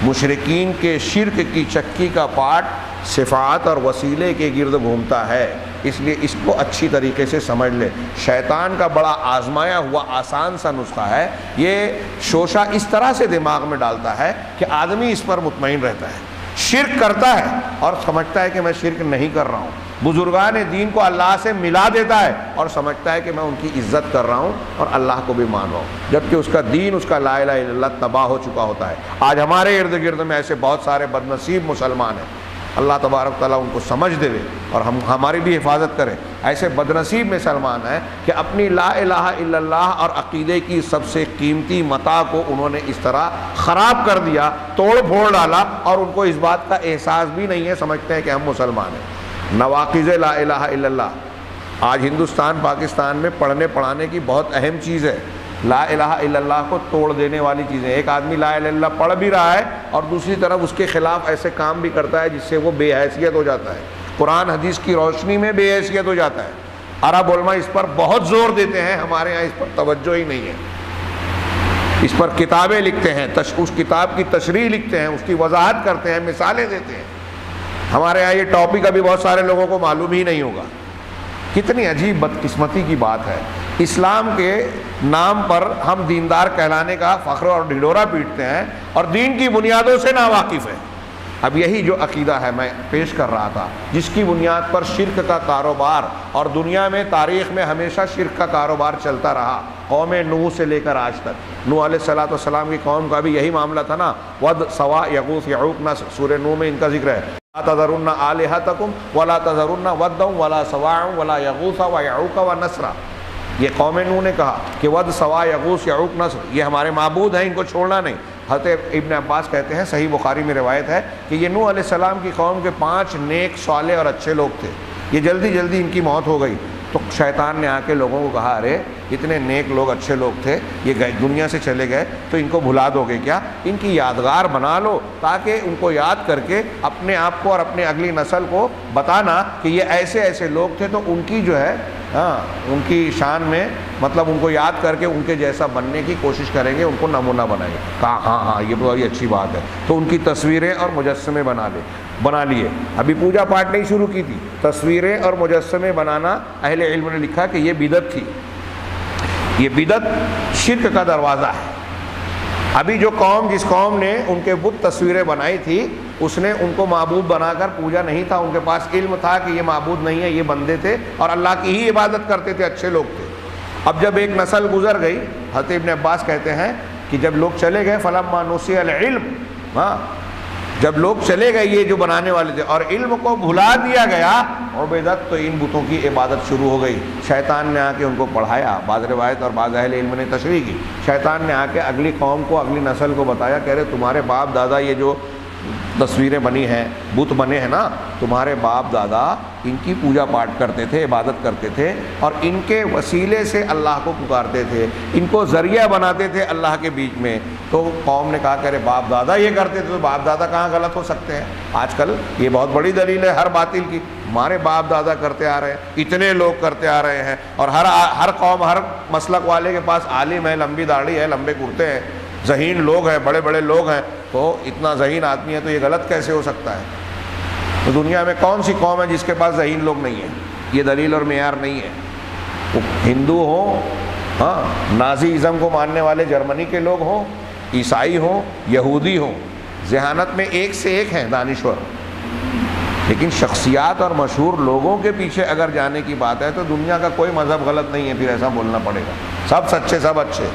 مشرکین کے شرک کی چکی کا پاٹ صفات اور وسیلے کے گرد گھومتا ہے، اس لیے اس کو اچھی طریقے سے سمجھ لے۔ شیطان کا بڑا آزمایا ہوا آسان سا نسخہ ہے، یہ شوشہ اس طرح سے دماغ میں ڈالتا ہے کہ آدمی اس پر مطمئن رہتا ہے، شرک کرتا ہے اور سمجھتا ہے کہ میں شرک نہیں کر رہا ہوں، بزرگان دین کو اللہ سے ملا دیتا ہے اور سمجھتا ہے کہ میں ان کی عزت کر رہا ہوں اور اللہ کو بھی مان رہا ہوں، جبکہ اس کا دین، اس کا لا الہ الا اللہ تباہ ہو چکا ہوتا ہے۔ آج ہمارے ارد گرد میں ایسے بہت سارے بد نصیب مسلمان ہیں، اللہ تبارک تعالیٰ ان کو سمجھ دے اور ہماری بھی حفاظت کرے۔ ایسے بد نصیب مسلمان ہیں کہ اپنی لا الہ الا اللہ اور عقیدے کی سب سے قیمتی متاع کو انہوں نے اس طرح خراب کر دیا، توڑ پھوڑ ڈالا، اور ان کو اس بات کا احساس بھی نہیں ہے، سمجھتے ہیں کہ ہم مسلمان ہیں۔ نواقض لا الہ الا اللہ آج ہندوستان پاکستان میں پڑھنے پڑھانے کی بہت اہم چیز ہے۔ لا الہ الا اللہ کو توڑ دینے والی چیزیں، ایک آدمی لا الہ الا اللہ پڑھ بھی رہا ہے اور دوسری طرف اس کے خلاف ایسے کام بھی کرتا ہے جس سے وہ بے حیثیت ہو جاتا ہے، قرآن حدیث کی روشنی میں بے حیثیت ہو جاتا ہے۔ عرب علماء اس پر بہت زور دیتے ہیں، ہمارے یہاں اس پر توجہ ہی نہیں ہے۔ اس پر کتابیں لکھتے ہیں، اس کتاب کی تشریح لکھتے ہیں، اس کی وضاحت کرتے ہیں، مثالیں دیتے ہیں۔ ہمارے یہاں یہ ٹاپک ابھی بہت سارے لوگوں کو معلوم ہی نہیں ہوگا۔ کتنی عجیب بدقسمتی کی بات ہے، اسلام کے نام پر ہم دیندار کہلانے کا فخر اور ڈھڈورا پیٹتے ہیں اور دین کی بنیادوں سے ناواقف ہیں۔ اب یہی جو عقیدہ ہے میں پیش کر رہا تھا، جس کی بنیاد پر شرک کا کاروبار، اور دنیا میں تاریخ میں ہمیشہ شرک کا کاروبار چلتا رہا، قوم نوح سے لے کر آج تک۔ نوح علیہ السلام کی قوم کا بھی یہی معاملہ تھا نا، ود سوا یغوث یعوق نصر، سورہ نوح میں ان کا ذکر ہے، لا تذرن آلہتکم ولا تذرن ودا ولا سواع ولا یغوث ویعوق ونسرا۔ یہ قوم نوح نے کہا کہ ود سوا یغوث یعوق نصر یہ ہمارے معبود ہیں، ان کو چھوڑنا نہیں۔ حضرت ابن عباس کہتے ہیں، صحیح بخاری میں روایت ہے کہ یہ نوح علیہ السلام کی قوم کے 5 نیک صالح اور اچھے لوگ تھے، یہ جلدی جلدی ان کی موت ہو گئی، تو شیطان نے آ کے لوگوں کو کہا، ارے اتنے نیک لوگ اچھے لوگ تھے، یہ گئے دنیا سے چلے گئے تو ان کو بھلا دو گے کیا؟ ان کی یادگار بنا لو تاکہ ان کو یاد کر کے اپنے آپ کو اور اپنے اگلی نسل کو بتانا کہ یہ ایسے ایسے لوگ تھے، تو ان کی جو ہے ان کی شان میں مطلب ان کو یاد کر کے ان کے جیسا بننے کی کوشش کریں گے، ان کو نمونہ بنائیں گے۔ کہا ہاں یہ بڑی اچھی بات ہے، تو ان کی تصویریں اور مجسمے بنا لیے۔ ابھی پوجا پاٹ نہیں شروع کی تھی، تصویریں اور مجسمے بنانا اہل علم نے لکھا کہ یہ بدعت تھی، یہ بدعت شرک کا دروازہ ہے۔ ابھی جو قوم، جس قوم نے ان کے بت تصویریں بنائی تھی، اس نے ان کو معبود بنا کر پوجا نہیں تھا، ان کے پاس علم تھا کہ یہ معبود نہیں ہے، یہ بندے تھے اور اللہ کی ہی عبادت کرتے تھے، اچھے لوگ تھے۔ اب جب ایک نسل گزر گئی، حضرت ابن عباس کہتے ہیں کہ جب لوگ چلے گئے، فلما نسی العلم، جب لوگ چلے گئے یہ جو بنانے والے تھے اور علم کو بھلا دیا گیا، عبادت، تو ان بتوں کی عبادت شروع ہو گئی۔ شیطان نے آ کے ان کو پڑھایا، بعض روایت اور بعض اہل علم نے تشریح کی، شیطان نے آ کے اگلی قوم کو، اگلی نسل کو بتایا کہ ارے تمہارے باپ دادا یہ جو تصویریں بنی ہیں، بت بنے ہیں نا، تمہارے باپ دادا ان کی پوجا پاٹ کرتے تھے، عبادت کرتے تھے اور ان کے وسیلے سے اللہ کو پکارتے تھے، ان کو ذریعہ بناتے تھے اللہ کے بیچ میں، تو قوم نے کہا کہ ارے باپ دادا یہ کرتے تھے تو باپ دادا کہاں غلط ہو سکتے ہیں؟ آج کل یہ بہت بڑی دلیل ہے ہر باطل کی، ہمارے باپ دادا کرتے آ رہے ہیں، اتنے لوگ کرتے آ رہے ہیں، اور ہر قوم ہر مسلک والے کے پاس عالم ہے، لمبی داڑھی ہے، لمبے کرتے ہیں، ذہین لوگ ہیں، بڑے بڑے لوگ ہیں، تو اتنا ذہین آدمی ہے تو یہ غلط کیسے ہو سکتا ہے؟ تو دنیا میں کون سی قوم ہے جس کے پاس ذہین لوگ نہیں ہیں؟ یہ دلیل اور معیار نہیں ہے۔ وہ ہندو ہوں، ہاں نازی ازم کو ماننے والے جرمنی کے لوگ ہوں، عیسائی ہوں، یہودی ہوں، ذہانت میں ایک سے ایک ہیں دانشور، لیکن شخصیات اور مشہور لوگوں کے پیچھے اگر جانے کی بات ہے تو دنیا کا کوئی مذہب غلط نہیں ہے، پھر ایسا بولنا پڑے گا، سب سچے سب اچھے۔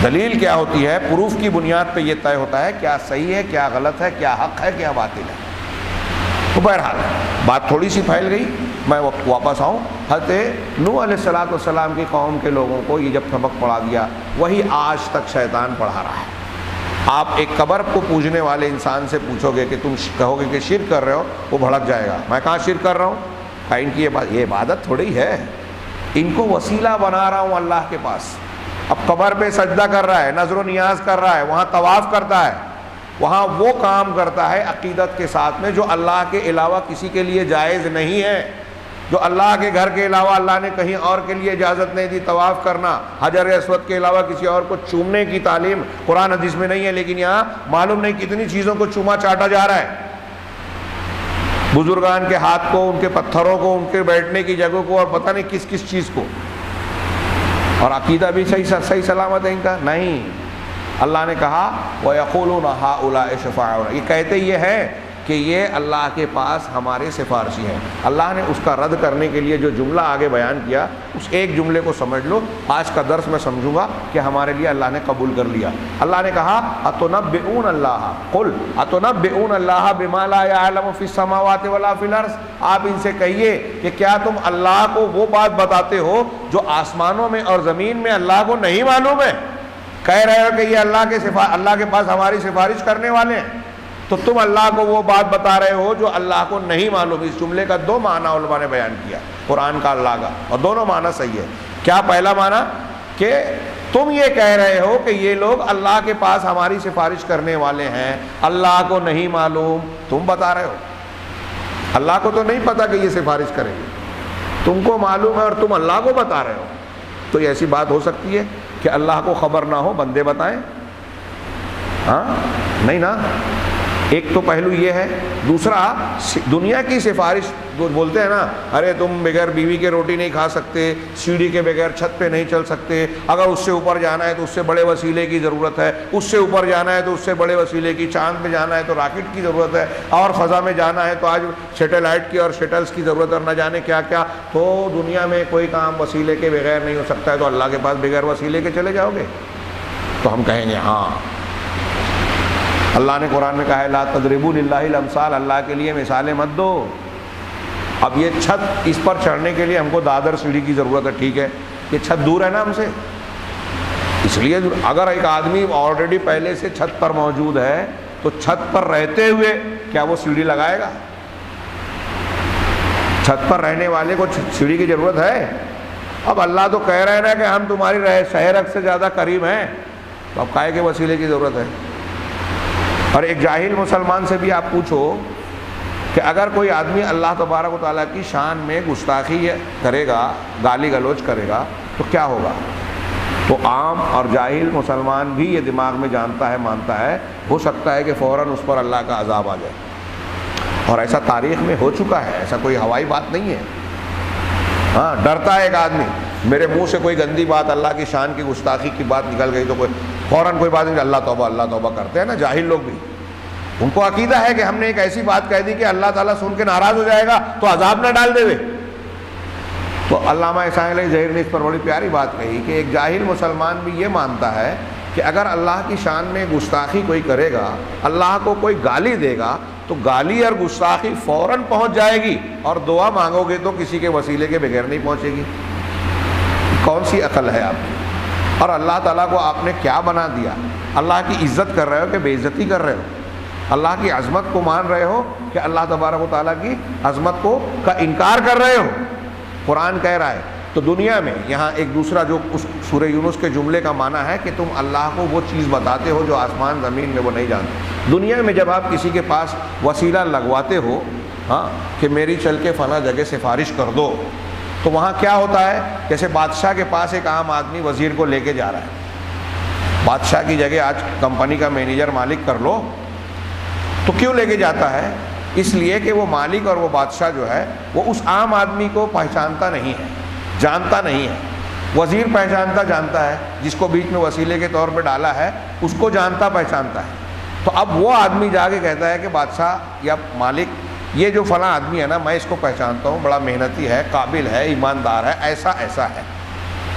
دلیل کیا ہوتی ہے؟ پروف کی بنیاد پہ یہ طے ہوتا ہے کیا صحیح ہے، کیا غلط ہے، کیا حق ہے، کیا باطل ہے۔ تو بہرحال بات تھوڑی سی پھیل گئی، میں واپس آؤں۔ حضرت نوح علیہ السلام کی قوم کے لوگوں کو یہ جب سبق پڑھا دیا، وہی آج تک شیطان پڑھا رہا ہے۔ آپ ایک قبر کو پوجنے والے انسان سے پوچھو گے کہ تم کہو گے کہ شرک کر رہے ہو، وہ بھڑک جائے گا، میں کہاں شرک کر رہا ہوں، ان کی یہ عبادت تھوڑی ہے، ان کو وسیلہ بنا رہا ہوں اللہ کے پاس۔ اب قبر پہ سجدہ کر رہا ہے، نظر و نیاز کر رہا ہے، وہاں طواف کرتا ہے، وہاں وہ کام کرتا ہے عقیدت کے ساتھ میں جو اللہ کے علاوہ کسی کے لیے جائز نہیں ہے، جو اللہ کے گھر کے علاوہ اللہ نے کہیں اور کے لیے اجازت نہیں دی۔ طواف کرنا، حجر اسود کے علاوہ کسی اور کو چومنے کی تعلیم قرآن حدیث میں نہیں ہے، لیکن یہاں معلوم نہیں کتنی چیزوں کو چوما چاٹا جا رہا ہے، بزرگان کے ہاتھ کو، ان کے پتھروں کو، ان کے بیٹھنے کی جگہ کو، اور پتہ نہیں کس کس چیز کو، اور عقیدہ بھی صحیح سلامت ہے ان کا نہیں۔ اللہ نے کہا وَيَقُولُونَ هَؤُلَاءِ شُفَعَاؤُنَا، یہ کہتے یہ ہے کہ یہ اللہ کے پاس ہمارے سفارشی ہیں۔ اللہ نے اس کا رد کرنے کے لیے جو جملہ آگے بیان کیا، اس ایک جملے کو سمجھ لو، آج کا درس میں سمجھوں گا کہ ہمارے لیے اللہ نے قبول کر لیا۔ اللہ نے کہا أَتُنَبِّئُونَ اللَّهَ قُلْ أَتُنَبِّئُونَ اللَّهَ بِمَا لَا يَعْلَمُ فِي السَّمَاوَاتِ وَلَا فِي الْأَرْضِ، آپ ان سے کہیے کہ کیا تم اللہ کو وہ بات بتاتے ہو جو آسمانوں میں اور زمین میں اللہ کو نہیں معلوم ہے؟ کہہ رہے ہو کہ یہ اللہ کے پاس ہماری سفارش کرنے والے ہیں، تو تم اللہ کو وہ بات بتا رہے ہو جو اللہ کو نہیں معلوم۔ اس جملے کا دو معنی علماء نے بیان کیا، قرآن کا، اللہ کا، اور دونوں معنی صحیح ہے۔ کیا پہلا معنی کہ تم یہ کہہ رہے ہو کہ یہ لوگ اللہ کے پاس ہماری سفارش کرنے والے ہیں، اللہ کو نہیں معلوم، تم بتا رہے ہو۔ اللہ کو تو نہیں پتا کہ یہ سفارش کریں گے، تم کو معلوم ہے اور تم اللہ کو بتا رہے ہو۔ تو یہ ایسی بات ہو سکتی ہے کہ اللہ کو خبر نہ ہو، بندے بتائیں؟ ہاں نہیں نا۔ ایک تو پہلو یہ ہے، دوسرا دنیا کی سفارش بولتے ہیں نا، ارے تم بغیر بیوی کے روٹی نہیں کھا سکتے، سیڑھی کے بغیر چھت پہ نہیں چل سکتے، اگر اس سے اوپر جانا ہے تو اس سے بڑے وسیلے کی ضرورت ہے، اس سے اوپر جانا ہے تو اس سے بڑے وسیلے کی، چاند پہ جانا ہے تو راکٹ کی ضرورت ہے، اور فضا میں جانا ہے تو آج سیٹلائٹ کی اور شٹلز کی ضرورت ہے، اور نہ جانے کیا کیا۔ تو دنیا میں کوئی کام وسیلے کے بغیر نہیں ہو سکتا ہے، تو اللہ کے پاس بغیر وسیلے کے چلے جاؤ گے؟ تو ہم کہیں گے ہاں، اللہ نے قرآن میں کہا ہے لا تضربوا للہ الامثال، اللہ کے لیے مثالیں مت دو۔ اب یہ چھت، اس پر چڑھنے کے لیے ہم کو دادر سیڑھی کی ضرورت ہے، ٹھیک ہے، یہ چھت دور ہے نا ہم سے، اس لیے اگر ایک آدمی آلریڈی پہلے سے چھت پر موجود ہے تو چھت پر رہتے ہوئے کیا وہ سیڑھی لگائے گا؟ چھت پر رہنے والے کو سیڑھی کی ضرورت ہے؟ اب اللہ تو کہہ رہے ہیں نا کہ ہم تمہاری شہرک سے زیادہ قریب ہیں، تو اب کائے کے وسیلے کی ضرورت ہے؟ اور ایک جاہل مسلمان سے بھی آپ پوچھو کہ اگر کوئی آدمی اللہ تبارک و تعالیٰ کی شان میں گستاخی کرے گا، گالی گلوچ کرے گا تو کیا ہوگا؟ تو عام اور جاہل مسلمان بھی یہ دماغ میں جانتا ہے، مانتا ہے، ہو سکتا ہے کہ فوراً اس پر اللہ کا عذاب آ جائے، اور ایسا تاریخ میں ہو چکا ہے، ایسا کوئی ہوائی بات نہیں ہے۔ ہاں ڈرتا ہے ایک آدمی، میرے منہ سے کوئی گندی بات، اللہ کی شان کی گستاخی کی بات نکل گئی تو فوراً کوئی بات نہیں، اللہ توبہ کرتے ہیں نا جاہل لوگ بھی، ان کو عقیدہ ہے کہ ہم نے ایک ایسی بات کہہ دی کہ اللہ تعالیٰ سن کے ناراض ہو جائے گا تو عذاب نہ ڈال دے وے۔ تو علامہ احسان علیہ ظہیر نے اس پر بڑی پیاری بات کہی کہ ایک جاہل مسلمان بھی یہ مانتا ہے کہ اگر اللہ کی شان میں گستاخی کوئی کرے گا، اللہ کو کوئی گالی دے گا تو گالی اور گستاخی فوراً پہنچ جائے گی، اور دعا مانگو گے تو کسی کے وسیلے کے بغیر نہیں پہنچے گی۔ کون سی عقل ہے آپ کی؟ اور اللہ تعالیٰ کو آپ نے کیا بنا دیا؟ اللہ کی عزت کر رہے ہو کہ بے عزتی کر رہے ہو؟ اللہ کی عظمت کو مان رہے ہو کہ اللہ تبارک و تعالیٰ کی عظمت کا انکار کر رہے ہو؟ قرآن کہہ رہا ہے تو دنیا میں یہاں ایک دوسرا جو اس سورہ یونس کے جملے کا معنی ہے کہ تم اللہ کو وہ چیز بتاتے ہو جو آسمان زمین میں وہ نہیں جانتے۔ دنیا میں جب آپ کسی کے پاس وسیلہ لگواتے ہو کہ میری چل کے فلاں جگہ سفارش کر دو، تو وہاں کیا ہوتا ہے، جیسے بادشاہ کے پاس ایک عام آدمی وزیر کو لے کے جا رہا ہے، بادشاہ کی جگہ آج کمپنی کا مینیجر مالک کر لو، تو کیوں لے کے جاتا ہے؟ اس لیے کہ وہ مالک اور وہ بادشاہ جو ہے وہ اس عام آدمی کو پہچانتا نہیں ہے، جانتا نہیں ہے۔ وزیر پہچانتا جانتا ہے، جس کو بیچ میں وسیلے کے طور پہ ڈالا ہے اس کو جانتا پہچانتا ہے۔ تو اب وہ آدمی جا کے کہتا ہے کہ بادشاہ یا مالک، یہ جو فلاں آدمی ہے نا، میں اس کو پہچانتا ہوں، بڑا محنتی ہے، قابل ہے، ایماندار ہے، ایسا ایسا ہے،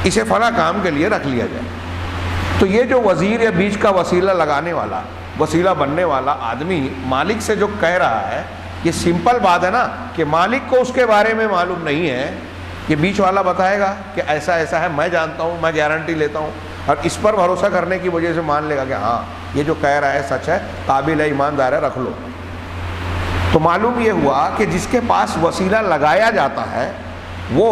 اسے فلاں کام کے لیے رکھ لیا جائے۔ تو یہ جو وزیر یا بیچ کا وسیلہ لگانے والا، وسیلہ بننے والا آدمی مالک سے جو کہہ رہا ہے، یہ سمپل بات ہے نا کہ مالک کو اس کے بارے میں معلوم نہیں ہے، یہ بیچ والا بتائے گا کہ ایسا ایسا ہے، میں جانتا ہوں، میں گارنٹی لیتا ہوں، اور اس پر بھروسہ کرنے کی وجہ سے مان لے گا کہ ہاں یہ جو کہہ رہا ہے سچ ہے، قابل ہے، ایماندار ہے، رکھ لو۔ تو معلوم یہ ہوا کہ جس کے پاس وسیلہ لگایا جاتا ہے وہ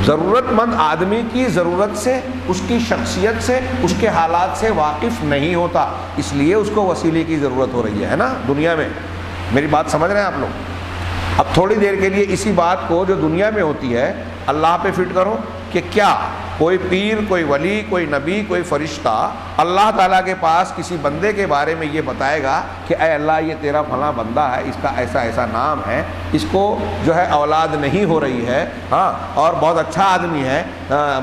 ضرورت مند آدمی کی ضرورت سے، اس کی شخصیت سے، اس کے حالات سے واقف نہیں ہوتا، اس لیے اس کو وسیلے کی ضرورت ہو رہی ہے نا دنیا میں۔ میری بات سمجھ رہے ہیں آپ لوگ؟ اب تھوڑی دیر کے لیے اسی بات کو جو دنیا میں ہوتی ہے اللہ پہ فٹ کرو کہ کیا کوئی پیر، کوئی ولی، کوئی نبی، کوئی فرشتہ اللہ تعالیٰ کے پاس کسی بندے کے بارے میں یہ بتائے گا کہ اے اللہ یہ تیرا فلاں بندہ ہے، اس کا ایسا ایسا نام ہے، اس کو جو ہے اولاد نہیں ہو رہی ہے، اور بہت اچھا آدمی ہے،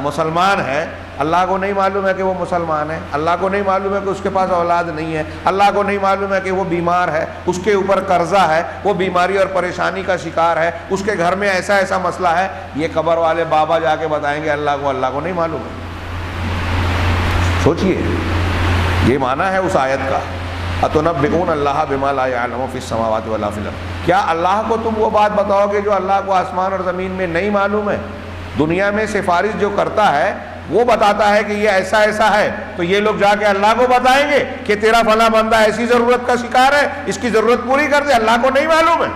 مسلمان ہے۔ اللہ کو نہیں معلوم ہے کہ وہ مسلمان ہے، اللہ کو نہیں معلوم ہے کہ اس کے پاس اولاد نہیں ہے، اللہ کو نہیں معلوم ہے کہ وہ بیمار ہے، اس کے اوپر قرضہ ہے، وہ بیماری اور پریشانی کا شکار ہے، اس کے گھر میں ایسا ایسا مسئلہ ہے۔ یہ قبر والے بابا جا کے بتائیں گے اللہ کو نہیں معلوم ہے۔ سوچئے، یہ معنی ہے اس آیت کا، اَتُنَبِّئُونَ اللَّهَ بِمَا لَا يَعْلَمُ فِي السَّمَاوَاتِ وَلَا فِي الْأَرْضِ، کیا اللہ کو تم وہ بات بتاؤ گے جو اللہ کو آسمان اور زمین میں نہیں معلوم ہے؟ دنیا میں سفارش جو کرتا ہے وہ بتاتا ہے کہ یہ ایسا ایسا ہے، تو یہ لوگ جا کے اللہ کو بتائیں گے کہ تیرا فلاں بندہ ایسی ضرورت کا شکار ہے، اس کی ضرورت پوری کر دے، اللہ کو نہیں معلوم ہے۔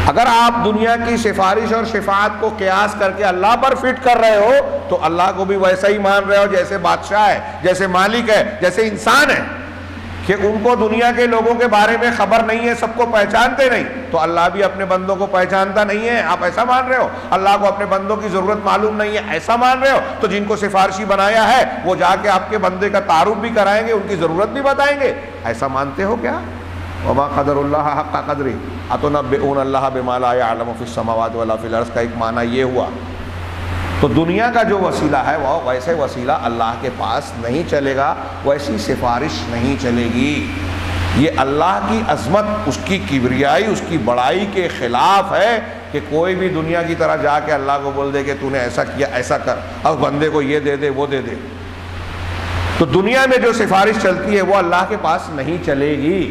اگر آپ دنیا کی سفارش اور شفاعت کو قیاس کر کے اللہ پر فٹ کر رہے ہو تو اللہ کو بھی ویسا ہی مان رہے ہو جیسے بادشاہ ہے، جیسے مالک ہے، جیسے انسان ہے، کہ ان کو دنیا کے لوگوں کے بارے میں خبر نہیں ہے، سب کو پہچانتے نہیں، تو اللہ بھی اپنے بندوں کو پہچانتا نہیں ہے، آپ ایسا مان رہے ہو؟ اللہ کو اپنے بندوں کی ضرورت معلوم نہیں ہے، ایسا مان رہے ہو؟ تو جن کو سفارشی بنایا ہے وہ جا کے آپ کے بندے کا تعارف بھی کرائیں گے، ان کی ضرورت بھی بتائیں گے، ایسا مانتے ہو کیا؟ وما قدر اللہ حق قدرہ اتنبئون اللہ بما لا يعلم فی السماوات ولا فی الارض کا ایک معنی یہ ہوا۔ تو دنیا کا جو وسیلہ ہے وہ ویسے وسیلہ اللہ کے پاس نہیں چلے گا، ویسی سفارش نہیں چلے گی۔ یہ اللہ کی عظمت، اس کی کبریائی، اس کی بڑائی کے خلاف ہے کہ کوئی بھی دنیا کی طرح جا کے اللہ کو بول دے کہ تو نے ایسا کیا، ایسا کر، اب بندے کو یہ دے دے، وہ دے دے۔ تو دنیا میں جو سفارش چلتی ہے وہ اللہ کے پاس نہیں چلے گی۔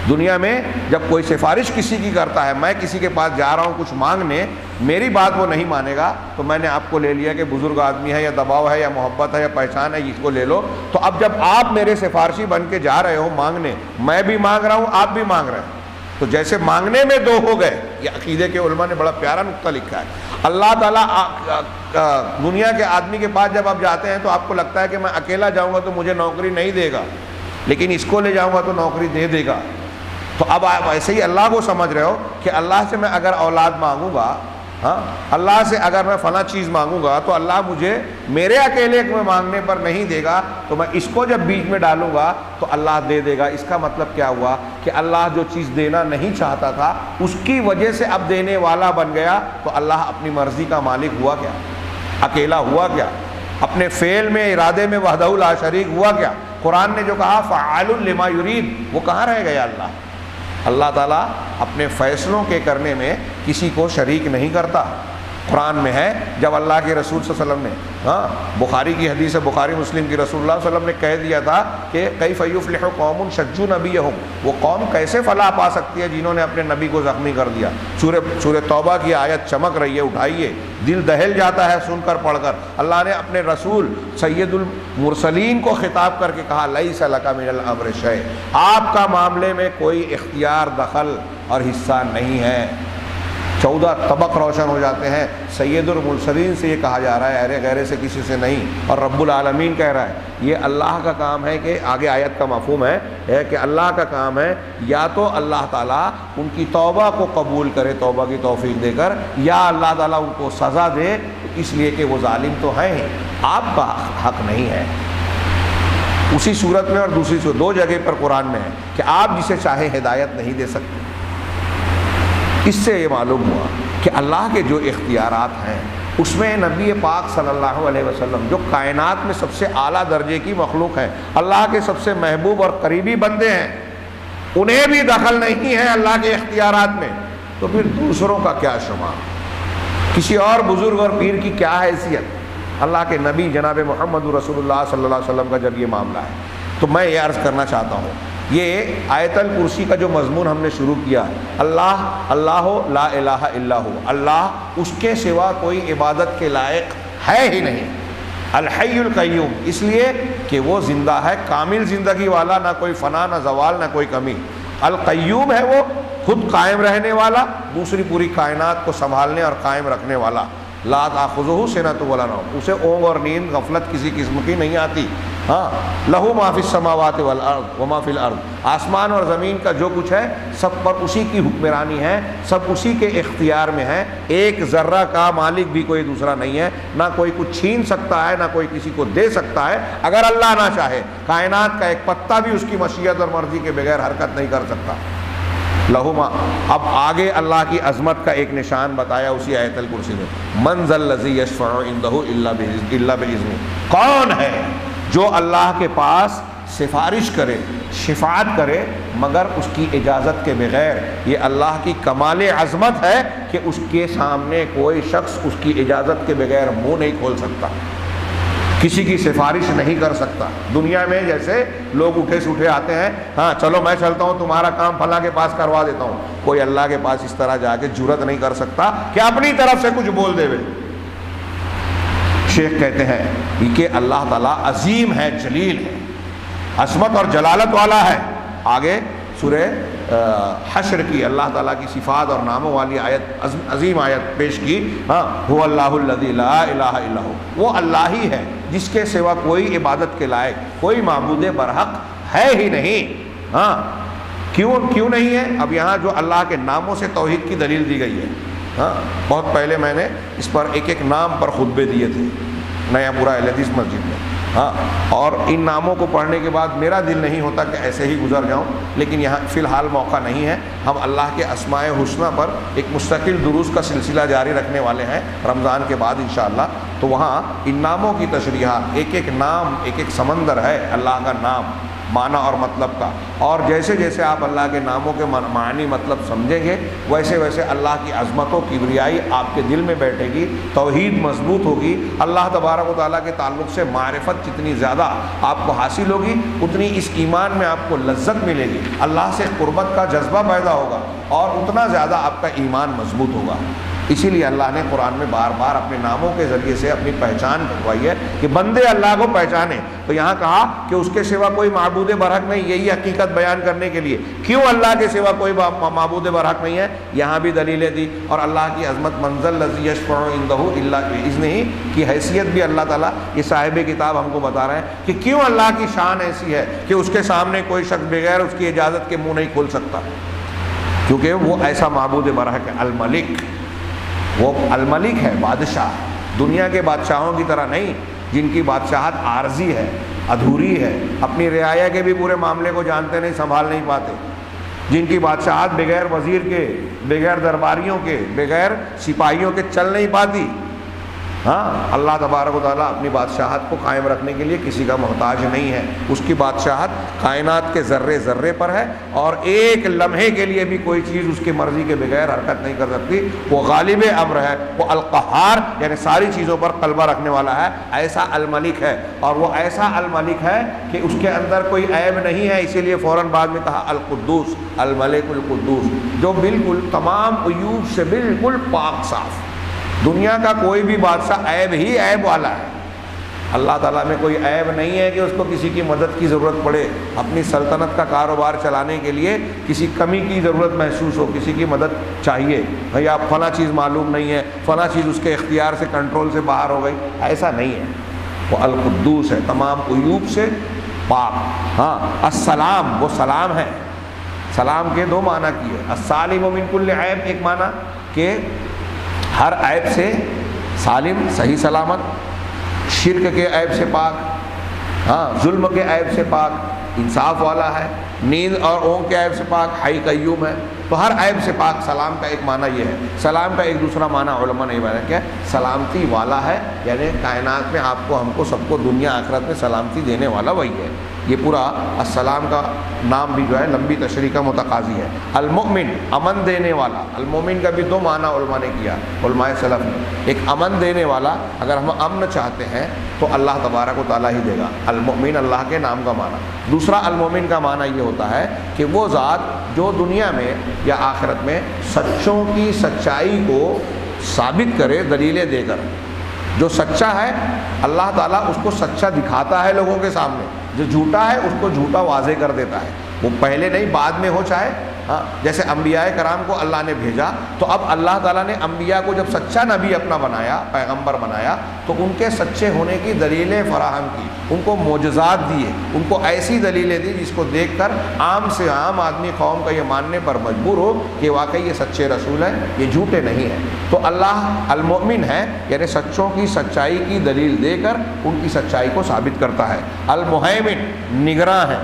دنیا میں جب کوئی سفارش کسی کی کرتا ہے، میں کسی کے پاس جا رہا ہوں کچھ مانگنے، میری بات وہ نہیں مانے گا تو میں نے آپ کو لے لیا کہ بزرگ آدمی ہے یا دباؤ ہے یا محبت ہے یا پہچان ہے، اس کو لے لو۔ تو اب جب آپ میرے سفارشی بن کے جا رہے ہو مانگنے، میں بھی مانگ رہا ہوں، آپ بھی مانگ رہے ہیں، تو جیسے مانگنے میں دو ہو گئے۔ یہ عقیدے کے علماء نے بڑا پیارا نقطہ لکھا ہے۔ اللہ تعالیٰ دنیا کے آدمی کے پاس جب آپ جاتے ہیں تو آپ کو لگتا ہے کہ میں اکیلا جاؤں گا تو مجھے نوکری نہیں دے گا، لیکن اس کو لے جاؤں گا تو نوکری دے دے گا۔ تو اب آپ ایسے ہی اللہ کو سمجھ رہے ہو کہ اللہ سے میں اگر اولاد مانگوں گا، اللہ سے اگر میں فلاں چیز مانگوں گا تو اللہ مجھے میرے اکیلے میں مانگنے پر نہیں دے گا، تو میں اس کو جب بیچ میں ڈالوں گا تو اللہ دے دے گا۔ اس کا مطلب کیا ہوا کہ اللہ جو چیز دینا نہیں چاہتا تھا اس کی وجہ سے اب دینے والا بن گیا، تو اللہ اپنی مرضی کا مالک ہوا کیا؟ اکیلا ہوا کیا؟ اپنے فعل میں، ارادے میں وحدہ لا شریک ہوا کیا؟ قرآن نے جو کہا فعال لما یرید، وہ کہاں رہ گیا اللہ؟ اللہ تعالیٰ اپنے فیصلوں کے کرنے میں کسی کو شریک نہیں کرتا۔ قرآن میں ہے جب اللہ کے رسول صلی اللہ علیہ وسلم نے بخاری کی حدیث ہے، بخاری مسلم کی، رسول اللہ صلی اللہ علیہ وسلم نے کہہ دیا تھا کہ کیف یفلح قوم شجوا نبیہم، وہ قوم کیسے فلاح پا سکتی ہے جنہوں نے اپنے نبی کو زخمی کر دیا۔ سورہ توبہ کی آیت چمک رہی ہے، اٹھائیے، دل دہل جاتا ہے سن کر پڑھ کر۔ اللہ نے اپنے رسول سید المرسلین کو خطاب کر کے کہا لیس لک من الامر شیء، آپ کا معاملے میں کوئی اختیار، دخل اور حصہ نہیں ہے۔ 14 طبق روشن ہو جاتے ہیں. سید المرسلین سے یہ کہا جا رہا ہے، ارے غیرے سے کسی سے نہیں، اور رب العالمین کہہ رہا ہے. یہ اللہ کا کام ہے کہ آگے آیت کا مفہوم ہے کہ اللہ کا کام ہے یا تو اللہ تعالیٰ ان کی توبہ کو قبول کرے، توبہ کی توفیق دے کر، یا اللہ تعالیٰ ان کو سزا دے، اس لیے کہ وہ ظالم تو ہیں ہی، آپ کا حق نہیں ہے. اسی صورت میں اور دوسری صورت، دو جگہ پر قرآن میں ہے کہ آپ جسے چاہے ہدایت نہیں دے سکتے. اس سے یہ معلوم ہوا کہ اللہ کے جو اختیارات ہیں اس میں نبی پاک صلی اللہ علیہ وسلم جو کائنات میں سب سے اعلیٰ درجے کی مخلوق ہیں، اللہ کے سب سے محبوب اور قریبی بندے ہیں، انہیں بھی دخل نہیں ہے اللہ کے اختیارات میں، تو پھر دوسروں کا کیا شمار، کسی اور بزرگ اور پیر کی کیا حیثیت. اللہ کے نبی جناب محمد رسول اللہ صلی اللہ علیہ وسلم کا جب یہ معاملہ ہے تو میں یہ عرض کرنا چاہتا ہوں، یہ آیت الکرسی کا جو مضمون ہم نے شروع کیا، اللہ اللہ لا الہ الا ہو، اللہ اس کے سوا کوئی عبادت کے لائق ہے ہی نہیں. الحی القیوم، اس لیے کہ وہ زندہ ہے، کامل زندگی والا، نہ کوئی فنا نہ زوال نہ کوئی کمی. القیوم ہے وہ خود قائم رہنے والا، دوسری پوری کائنات کو سنبھالنے اور قائم رکھنے والا. لا تأخذہ سنۃ ولا نوم، اسے اونگ اور نیند غفلت کسی قسم کی نہیں آتی. ہاں، لہو ما فی السماوات والارض وما فی الارض، آسمان اور زمین کا جو کچھ ہے سب پر اسی کی حکمرانی ہے، سب اسی کے اختیار میں ہے. ایک ذرہ کا مالک بھی کوئی دوسرا نہیں ہے، نہ کوئی کچھ چھین سکتا ہے، نہ کوئی کسی کو دے سکتا ہے اگر اللہ نہ چاہے. کائنات کا ایک پتا بھی اس کی مشیت اور مرضی کے بغیر حرکت نہیں کر سکتا. لہما، اب آگے اللہ کی عظمت کا ایک نشان بتایا اسی آیت الکرسی میں، من ذا الذی یشفع عندہ الا باذنہ، کون ہے جو اللہ کے پاس سفارش کرے، شفاعت کرے مگر اس کی اجازت کے بغیر. یہ اللہ کی کمال عظمت ہے کہ اس کے سامنے کوئی شخص اس کی اجازت کے بغیر منہ نہیں کھول سکتا، کسی کی سفارش نہیں کر سکتا. دنیا میں جیسے لوگ اٹھے سٹھے آتے ہیں، ہاں چلو میں چلتا ہوں تمہارا کام فلاں کے پاس کروا دیتا ہوں، کوئی اللہ کے پاس اس طرح جا کے جرت نہیں کر سکتا کہ اپنی طرف سے کچھ بول دے. شیخ کہتے ہیں کہ اللہ تعالیٰ عظیم ہے، جلیل ہے، عظمت اور جلالت والا ہے. آگے سورہ حشر کی اللہ تعالیٰ کی صفات اور ناموں والی آیت، عظیم آیت پیش کی. ہاں، هو اللہ الذی لا الہ الا ہو، وہ اللہ ہی ہے جس کے سوا کوئی عبادت کے لائق، کوئی معبود برحق ہے ہی نہیں. ہاں، کیوں نہیں ہے؟ اب یہاں جو اللہ کے ناموں سے توحید کی دلیل دی گئی ہے. ہاں، بہت پہلے میں نے اس پر ایک ایک نام پر خطبے دیے تھے نیا پورا اہل حدیث مسجد میں. ہاں، اور ان ناموں کو پڑھنے کے بعد میرا دل نہیں ہوتا کہ ایسے ہی گزر جاؤں، لیکن یہاں فی الحال موقع نہیں ہے. ہم اللہ کے اسماء حسنہ پر ایک مستقل دروس کا سلسلہ جاری رکھنے والے ہیں رمضان کے بعد انشاءاللہ. تو وہاں ان ناموں کی تشریحات، ایک ایک نام ایک ایک سمندر ہے اللہ کا نام، معنی اور مطلب کا. اور جیسے جیسے آپ اللہ کے ناموں کے معنی مطلب سمجھیں گے ویسے ویسے اللہ کی عظمت و کبریائی آپ کے دل میں بیٹھے گی، توحید مضبوط ہوگی. اللہ تبارک و تعالیٰ کے تعلق سے معرفت جتنی زیادہ آپ کو حاصل ہوگی اتنی اس ایمان میں آپ کو لذت ملے گی، اللہ سے قربت کا جذبہ پیدا ہوگا اور اتنا زیادہ آپ کا ایمان مضبوط ہوگا. اسی لیے اللہ نے قرآن میں بار بار اپنے ناموں کے ذریعے سے اپنی پہچان کروائی ہے کہ بندے اللہ کو پہچانے. تو یہاں کہا کہ اس کے سوا کوئی معبود برحق نہیں، یہی حقیقت بیان کرنے کے لیے کیوں اللہ کے سوا کوئی معبود برحق نہیں ہے. یہاں بھی دلیلیں دی اور اللہ کی عظمت، منزل الذی یشفع عندہ الا باذنہ کی حیثیت بھی اللہ تعالیٰ یہ صاحب کتاب ہم کو بتا رہے ہیں کہ کیوں اللہ کی شان ایسی ہے کہ اس کے سامنے کوئی شخص بغیر اس کی اجازت کے منہ نہیں کھول سکتا، کیونکہ وہ ایسا معبود برحق ہے. الملک، وہ الملک ہے، بادشاہ، دنیا کے بادشاہوں کی طرح نہیں جن کی بادشاہت عارضی ہے، ادھوری ہے، اپنی رعایا کے بھی پورے معاملے کو جانتے نہیں، سنبھال نہیں پاتے، جن کی بادشاہت بغیر وزیر کے، بغیر درباریوں کے، بغیر سپاہیوں کے چل نہیں پاتی. ہاں، اللہ تبارک و تعالیٰ اپنی بادشاہت کو قائم رکھنے کے لیے کسی کا محتاج نہیں ہے. اس کی بادشاہت کائنات کے ذرے ذرے پر ہے اور ایک لمحے کے لیے بھی کوئی چیز اس کی مرضی کے بغیر حرکت نہیں کر سکتی. وہ غالب امر ہے، وہ القہار یعنی ساری چیزوں پر غلبہ رکھنے والا ہے. ایسا الملک ہے، اور وہ ایسا الملک ہے کہ اس کے اندر کوئی عیب نہیں ہے. اسی لیے فوراً بعد میں کہا القدوس، الملک القدوس، جو بالکل تمام عیوب سے بالکل پاک صاف. دنیا کا کوئی بھی بادشاہ عیب ہی عیب والا ہے. اللہ تعالیٰ میں کوئی عیب نہیں ہے کہ اس کو کسی کی مدد کی ضرورت پڑے، اپنی سلطنت کا کاروبار چلانے کے لیے کسی کمی کی ضرورت محسوس ہو، کسی کی مدد چاہیے، بھئی آپ فلاں چیز معلوم نہیں ہے، فلاں چیز اس کے اختیار سے کنٹرول سے باہر ہو گئی، ایسا نہیں ہے۔ وہ القدوس ہے، تمام عیوب سے پاک۔ ہاں السلام، وہ سلام ہے۔ سلام کے دو معنی کیے، السالم من کل عیب، ایک معنی کہ ہر عیب سے سالم، صحیح سلامت، شرک کے عیب سے پاک، ہاں ظلم کے عیب سے پاک، انصاف والا ہے، نیند اور اونگ کے عیب سے پاک، حی قیوم ہے، تو ہر عیب سے پاک۔ سلام کا ایک معنی یہ ہے۔ سلام کا ایک دوسرا معنی علماء نے بیان کیا، سلامتی والا ہے، یعنی کائنات میں آپ کو، ہم کو، سب کو دنیا آخرت میں سلامتی دینے والا وہی ہے۔ یہ پورا السلام کا نام بھی جو ہے لمبی تشریح کا متقاضی ہے۔ المؤمن، امن دینے والا۔ المؤمن کا بھی دو معنی علماء نے کیا، علماء سلف نے۔ ایک امن دینے والا، اگر ہم امن چاہتے ہیں تو اللہ تبارک و تعالیٰ ہی دے گا۔ المؤمن اللہ کے نام کا معنی۔ دوسرا المؤمن کا معنی یہ ہوتا ہے کہ وہ ذات جو دنیا میں یا آخرت میں سچوں کی سچائی کو ثابت کرے دلیلیں دے کر۔ جو سچا ہے اللہ تعالیٰ اس کو سچا دکھاتا ہے لوگوں کے سامنے، جو جھوٹا ہے اس کو جھوٹا واضح کر دیتا ہے، وہ پہلے نہیں بعد میں ہو چاہے۔ ہاں جیسے انبیاء کرام کو اللہ نے بھیجا تو اب اللہ تعالیٰ نے انبیاء کو جب سچا نبی اپنا بنایا، پیغمبر بنایا، تو ان کے سچے ہونے کی دلیلیں فراہم کی، ان کو معجزات دیے، ان کو ایسی دلیلیں دی جس کو دیکھ کر عام سے عام آدمی قوم کا یہ ماننے پر مجبور ہو کہ واقعی یہ سچے رسول ہیں، یہ جھوٹے نہیں ہیں۔ تو اللہ المؤمن ہے، یعنی سچوں کی سچائی کی دلیل دے کر ان کی سچائی کو ثابت کرتا ہے۔ المہیمن، نگراں ہے،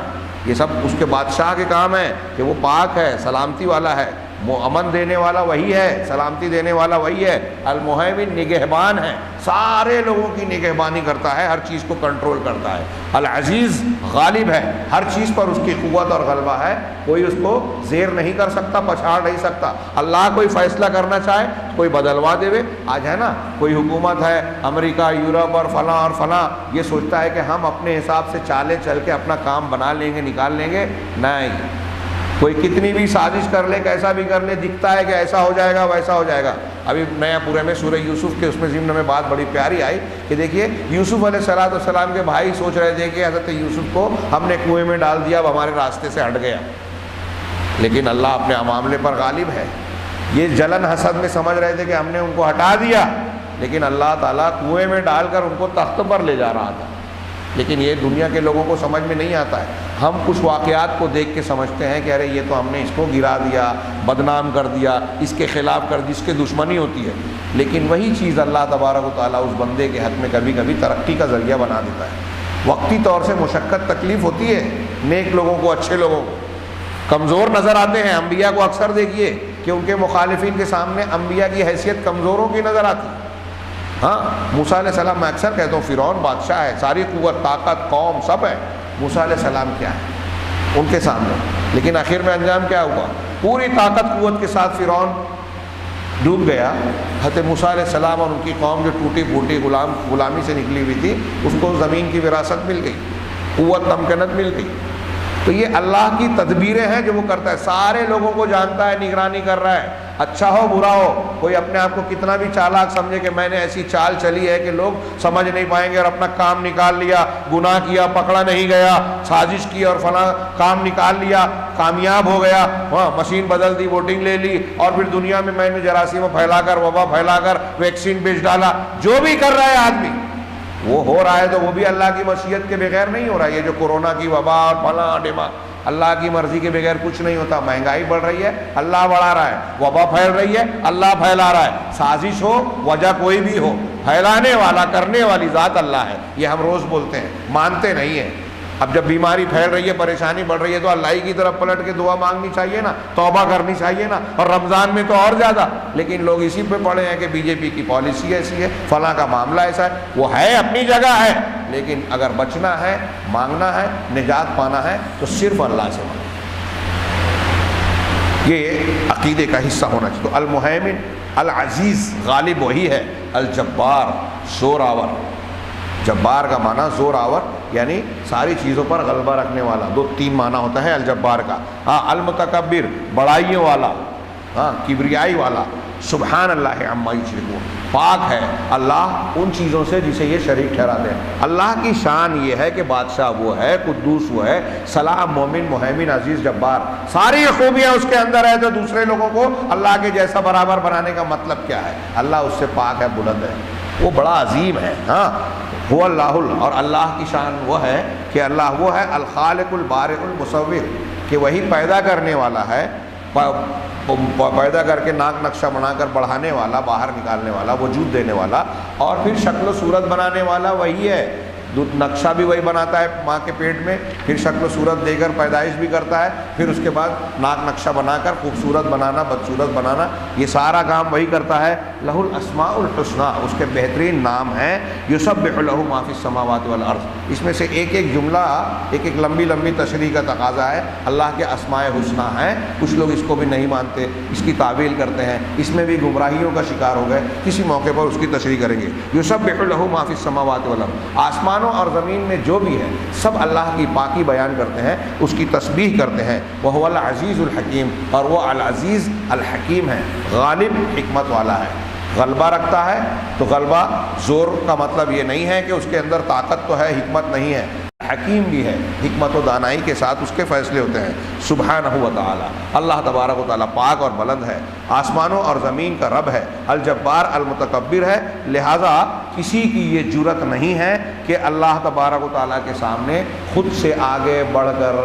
یہ سب اس کے بادشاہ کے کام ہے کہ وہ پاک ہے، سلامتی والا ہے، وہ امن دینے والا وہی ہے، سلامتی دینے والا وہی ہے۔ المہیمن نگہبان ہے، سارے لوگوں کی نگہبانی کرتا ہے، ہر چیز کو کنٹرول کرتا ہے۔ العزیز، غالب ہے، ہر چیز پر اس کی قوت اور غلبہ ہے، کوئی اس کو زیر نہیں کر سکتا، پچھاڑ نہیں سکتا۔ اللہ کوئی فیصلہ کرنا چاہے کوئی بدلوا دے۔ آج ہے نا کوئی حکومت ہے امریکہ، یورپ اور فلاں، یہ سوچتا ہے کہ ہم اپنے حساب سے چالیں چل کے اپنا کام بنا لیں گے، نکال لیں گے، نہیں۔ کوئی کتنی بھی سازش کر لے، کیسا بھی کر لے، دکھتا ہے کہ ایسا ہو جائے گا، ویسا ہو جائے گا۔ ابھی نیا پورے میں سورہ یوسف کے اس میں ضمن میں بات بڑی پیاری آئی کہ دیکھیے یوسف علیہ السلام کے بھائی سوچ رہے تھے کہ حضرت یوسف کو ہم نے کنویں میں ڈال دیا، اب ہمارے راستے سے ہٹ گیا، لیکن اللہ اپنے معاملے پر غالب ہے۔ یہ جلن حسد میں سمجھ رہے تھے کہ ہم نے ان کو ہٹا دیا، لیکن اللہ تعالیٰ کنویں میں ڈال کر ان کو تخت پر لے جا رہا تھا۔ لیکن یہ دنیا کے لوگوں کو سمجھ میں نہیں آتا ہے۔ ہم کچھ واقعات کو دیکھ کے سمجھتے ہیں کہ ارے یہ تو ہم نے اس کو گرا دیا، بدنام کر دیا، اس کے خلاف کر دی، اس کے دشمنی ہوتی ہے، لیکن وہی چیز اللہ تبارک و تعالیٰ اس بندے کے حق میں کبھی کبھی ترقی کا ذریعہ بنا دیتا ہے۔ وقتی طور سے مشقت تکلیف ہوتی ہے نیک لوگوں کو، اچھے لوگوں کو، کمزور نظر آتے ہیں۔ انبیاء کو اکثر دیکھیے کہ ان کے مخالفین کے سامنے انبیاء کی حیثیت کمزوروں کی نظر آتی ہے۔ ہاں موسیٰ علیہ السلام، میں اکثر کہتا ہوں فرعون بادشاہ ہے، ساری قوت، طاقت، قوم سب ہے، موسیٰ علیہ السلام کیا ہے ان کے سامنے؟ لیکن آخر میں انجام کیا ہوا؟ پوری طاقت قوت کے ساتھ فرعون ڈوب گیا۔ حضرت موسیٰ علیہ السلام اور ان کی قوم جو ٹوٹی پھوٹی غلامی سے نکلی ہوئی تھی، اس کو زمین کی وراثت مل گئی، قوت تمکنت مل گئی۔ تو یہ اللہ کی تدبیریں ہیں جو وہ کرتا ہے، سارے لوگوں کو جانتا ہے، نگرانی کر رہا ہے، اچھا ہو برا ہو۔ کوئی اپنے آپ کو کتنا بھی چالاک سمجھے کہ میں نے ایسی چال چلی ہے کہ لوگ سمجھ نہیں پائیں گے اور اپنا کام نکال لیا، گناہ کیا، پکڑا نہیں گیا، سازش کی اور فلاں کام نکال لیا، کامیاب ہو گیا، ہاں مشین بدل دی، ووٹنگ لے لی، اور پھر دنیا میں نے جراثیم پھیلا کر، وبا پھیلا کر ویکسین بیچ ڈالا۔ جو بھی کر رہا ہے آدمی وہ ہو رہا ہے تو وہ بھی اللہ کی مشیت کے بغیر نہیں ہو رہا ہے۔ یہ جو کورونا کی وبا اور فلاں ڈیما، اللہ کی مرضی کے بغیر کچھ نہیں ہوتا۔ مہنگائی بڑھ رہی ہے، اللہ بڑھا رہا ہے، وبا پھیل رہی ہے، اللہ پھیلا رہا ہے۔ سازش ہو، وجہ کوئی بھی ہو، پھیلانے والا، کرنے والی ذات اللہ ہے۔ یہ ہم روز بولتے ہیں، مانتے نہیں ہیں۔ اب جب بیماری پھیل رہی ہے، پریشانی بڑھ رہی ہے، تو اللہ ہی کی طرف پلٹ کے دعا مانگنی چاہیے نا، توبہ کرنی چاہیے نا، اور رمضان میں تو اور زیادہ۔ لیکن لوگ اسی پہ پڑے ہیں کہ بی جے پی کی پالیسی ایسی ہے، فلاں کا معاملہ ایسا ہے۔ وہ ہے اپنی جگہ ہے، لیکن اگر بچنا ہے، مانگنا ہے، نجات پانا ہے تو صرف اللہ سے مانگنا۔ یہ عقیدے کا حصہ ہونا چاہیے۔ تو المہیمن، العزیز، غالب وہی ہے، الجبار، زور آور۔ جبار کا معنی زور آور، یعنی ساری چیزوں پر غلبہ رکھنے والا۔ دو تین معنی ہوتا ہے الجبار کا۔ ہاں المتکبر، بڑائیوں والا، ہاں کبریائی والا، سبحان اللہ عما یشرکون، پاک ہے اللہ ان چیزوں سے جسے یہ شریک ٹھہراتے ہیں۔ اللہ کی شان یہ ہے کہ بادشاہ وہ ہے، قدوس وہ ہے، سلام، مومن، مہیمن، عزیز، جبار، ساری خوبیاں اس کے اندر ہے۔ تو دوسرے لوگوں کو اللہ کے جیسا برابر بنانے کا مطلب کیا ہے؟ اللہ اس سے پاک ہے، بلند ہے، وہ بڑا عظیم ہے۔ ہاں وہ اللہ اور اللہ کی شان وہ ہے کہ اللہ وہ ہے الخالق البارئ المصور، کہ وہی پیدا کرنے والا ہے، پیدا کر کے ناک نقشہ بنا کر بڑھانے والا، باہر نکالنے والا، وجود دینے والا، اور پھر شکل و صورت بنانے والا وہی ہے۔ نقشہ بھی وہی بناتا ہے ماں کے پیٹ میں، پھر شکل و صورت دے کر پیدائش بھی کرتا ہے، پھر اس کے بعد ناک نقشہ بنا کر خوبصورت بنانا، بدصورت بنانا، یہ سارا کام وہی کرتا ہے۔ لہ الاسماء الحسنی، اس کے بہترین نام ہیں۔ یسبح لہ ما فی السماوات والارض، اس میں سے ایک ایک جملہ، ایک ایک لمبی لمبی تشریح کا تقاضا ہے۔ اللہ کے اسماء حسنی ہیں، کچھ لوگ اس کو بھی نہیں مانتے، اس کی تعویل کرتے ہیں، اس میں بھی گمراہیوں کا شکار ہو گئے، کسی موقع پر اس کی تشریح کریں گے۔ یسبح لہ ما فی السماوات والارض، آسمان اور زمین میں جو بھی ہے سب اللہ کی پاکی بیان کرتے ہیں، اس کی تسبیح کرتے ہیں۔ وہو العزیز الحکیم، اور وہ العزیز الحکیم ہے، غالب، حکمت والا ہے، غلبہ رکھتا ہے۔ تو غلبہ زور کا مطلب یہ نہیں ہے کہ اس کے اندر طاقت تو ہے، حکمت نہیں ہے، حکیم بھی ہے، حکمت و دانائی کے ساتھ اس کے فیصلے ہوتے ہیں۔ سبحانہ و تعالی، اللہ تبارک و تعالی پاک اور بلند ہے، آسمانوں اور زمین کا رب ہے، الجبار المتکبر ہے، لہذا کسی کی یہ جرت نہیں ہے کہ اللہ تبارک و تعالیٰ کے سامنے خود سے آگے بڑھ کر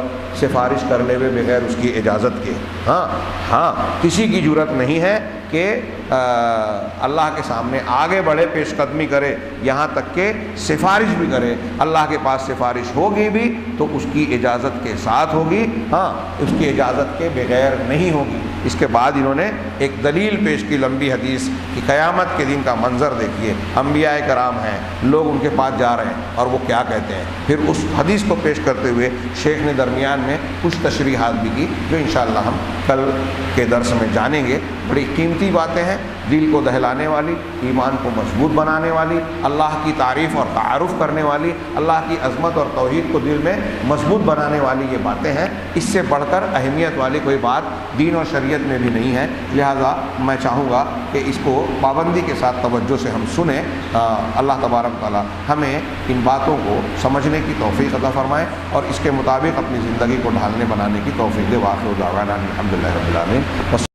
سفارش کر لے بغیر اس کی اجازت کے۔ ہاں کسی کی جرت نہیں ہے کہ اللہ کے سامنے آگے بڑھے، پیش قدمی کرے، یہاں تک کہ سفارش بھی کرے۔ اللہ کے پاس سفارش ہوگی بھی تو اس کی اجازت کے ساتھ ہوگی، اس کی اجازت کے بغیر نہیں ہوگی۔ اس کے بعد انہوں نے ایک دلیل پیش کی، لمبی حدیث کی، قیامت کے دن کا منظر دیکھیے، انبیاء کرام ہیں، لوگ ان کے پاس جا رہے ہیں اور وہ کیا کہتے ہیں۔ پھر اس حدیث کو پیش کرتے ہوئے شیخ نے درمیان میں کچھ تشریحات بھی کی، جو انشاءاللہ ہم کل کے درس میں جانیں گے۔ بڑی قیمتی باتیں ہیں، دل کو دہلانے والی، ایمان کو مضبوط بنانے والی، اللہ کی تعریف اور تعارف کرنے والی، اللہ کی عظمت اور توحید کو دل میں مضبوط بنانے والی یہ باتیں ہیں۔ اس سے بڑھ کر اہمیت والی کوئی بات دین و شریعت میں بھی نہیں ہے، لہذا میں چاہوں گا کہ اس کو پابندی کے ساتھ توجہ سے ہم سنیں۔ اللہ تبارک تعالیٰ ہمیں ان باتوں کو سمجھنے کی توفیق عطا فرمائے اور اس کے مطابق اپنی زندگی کو ڈھالنے بنانے کی توفیق دے۔ واخر دعوانا الحمدللہ رب العالمین۔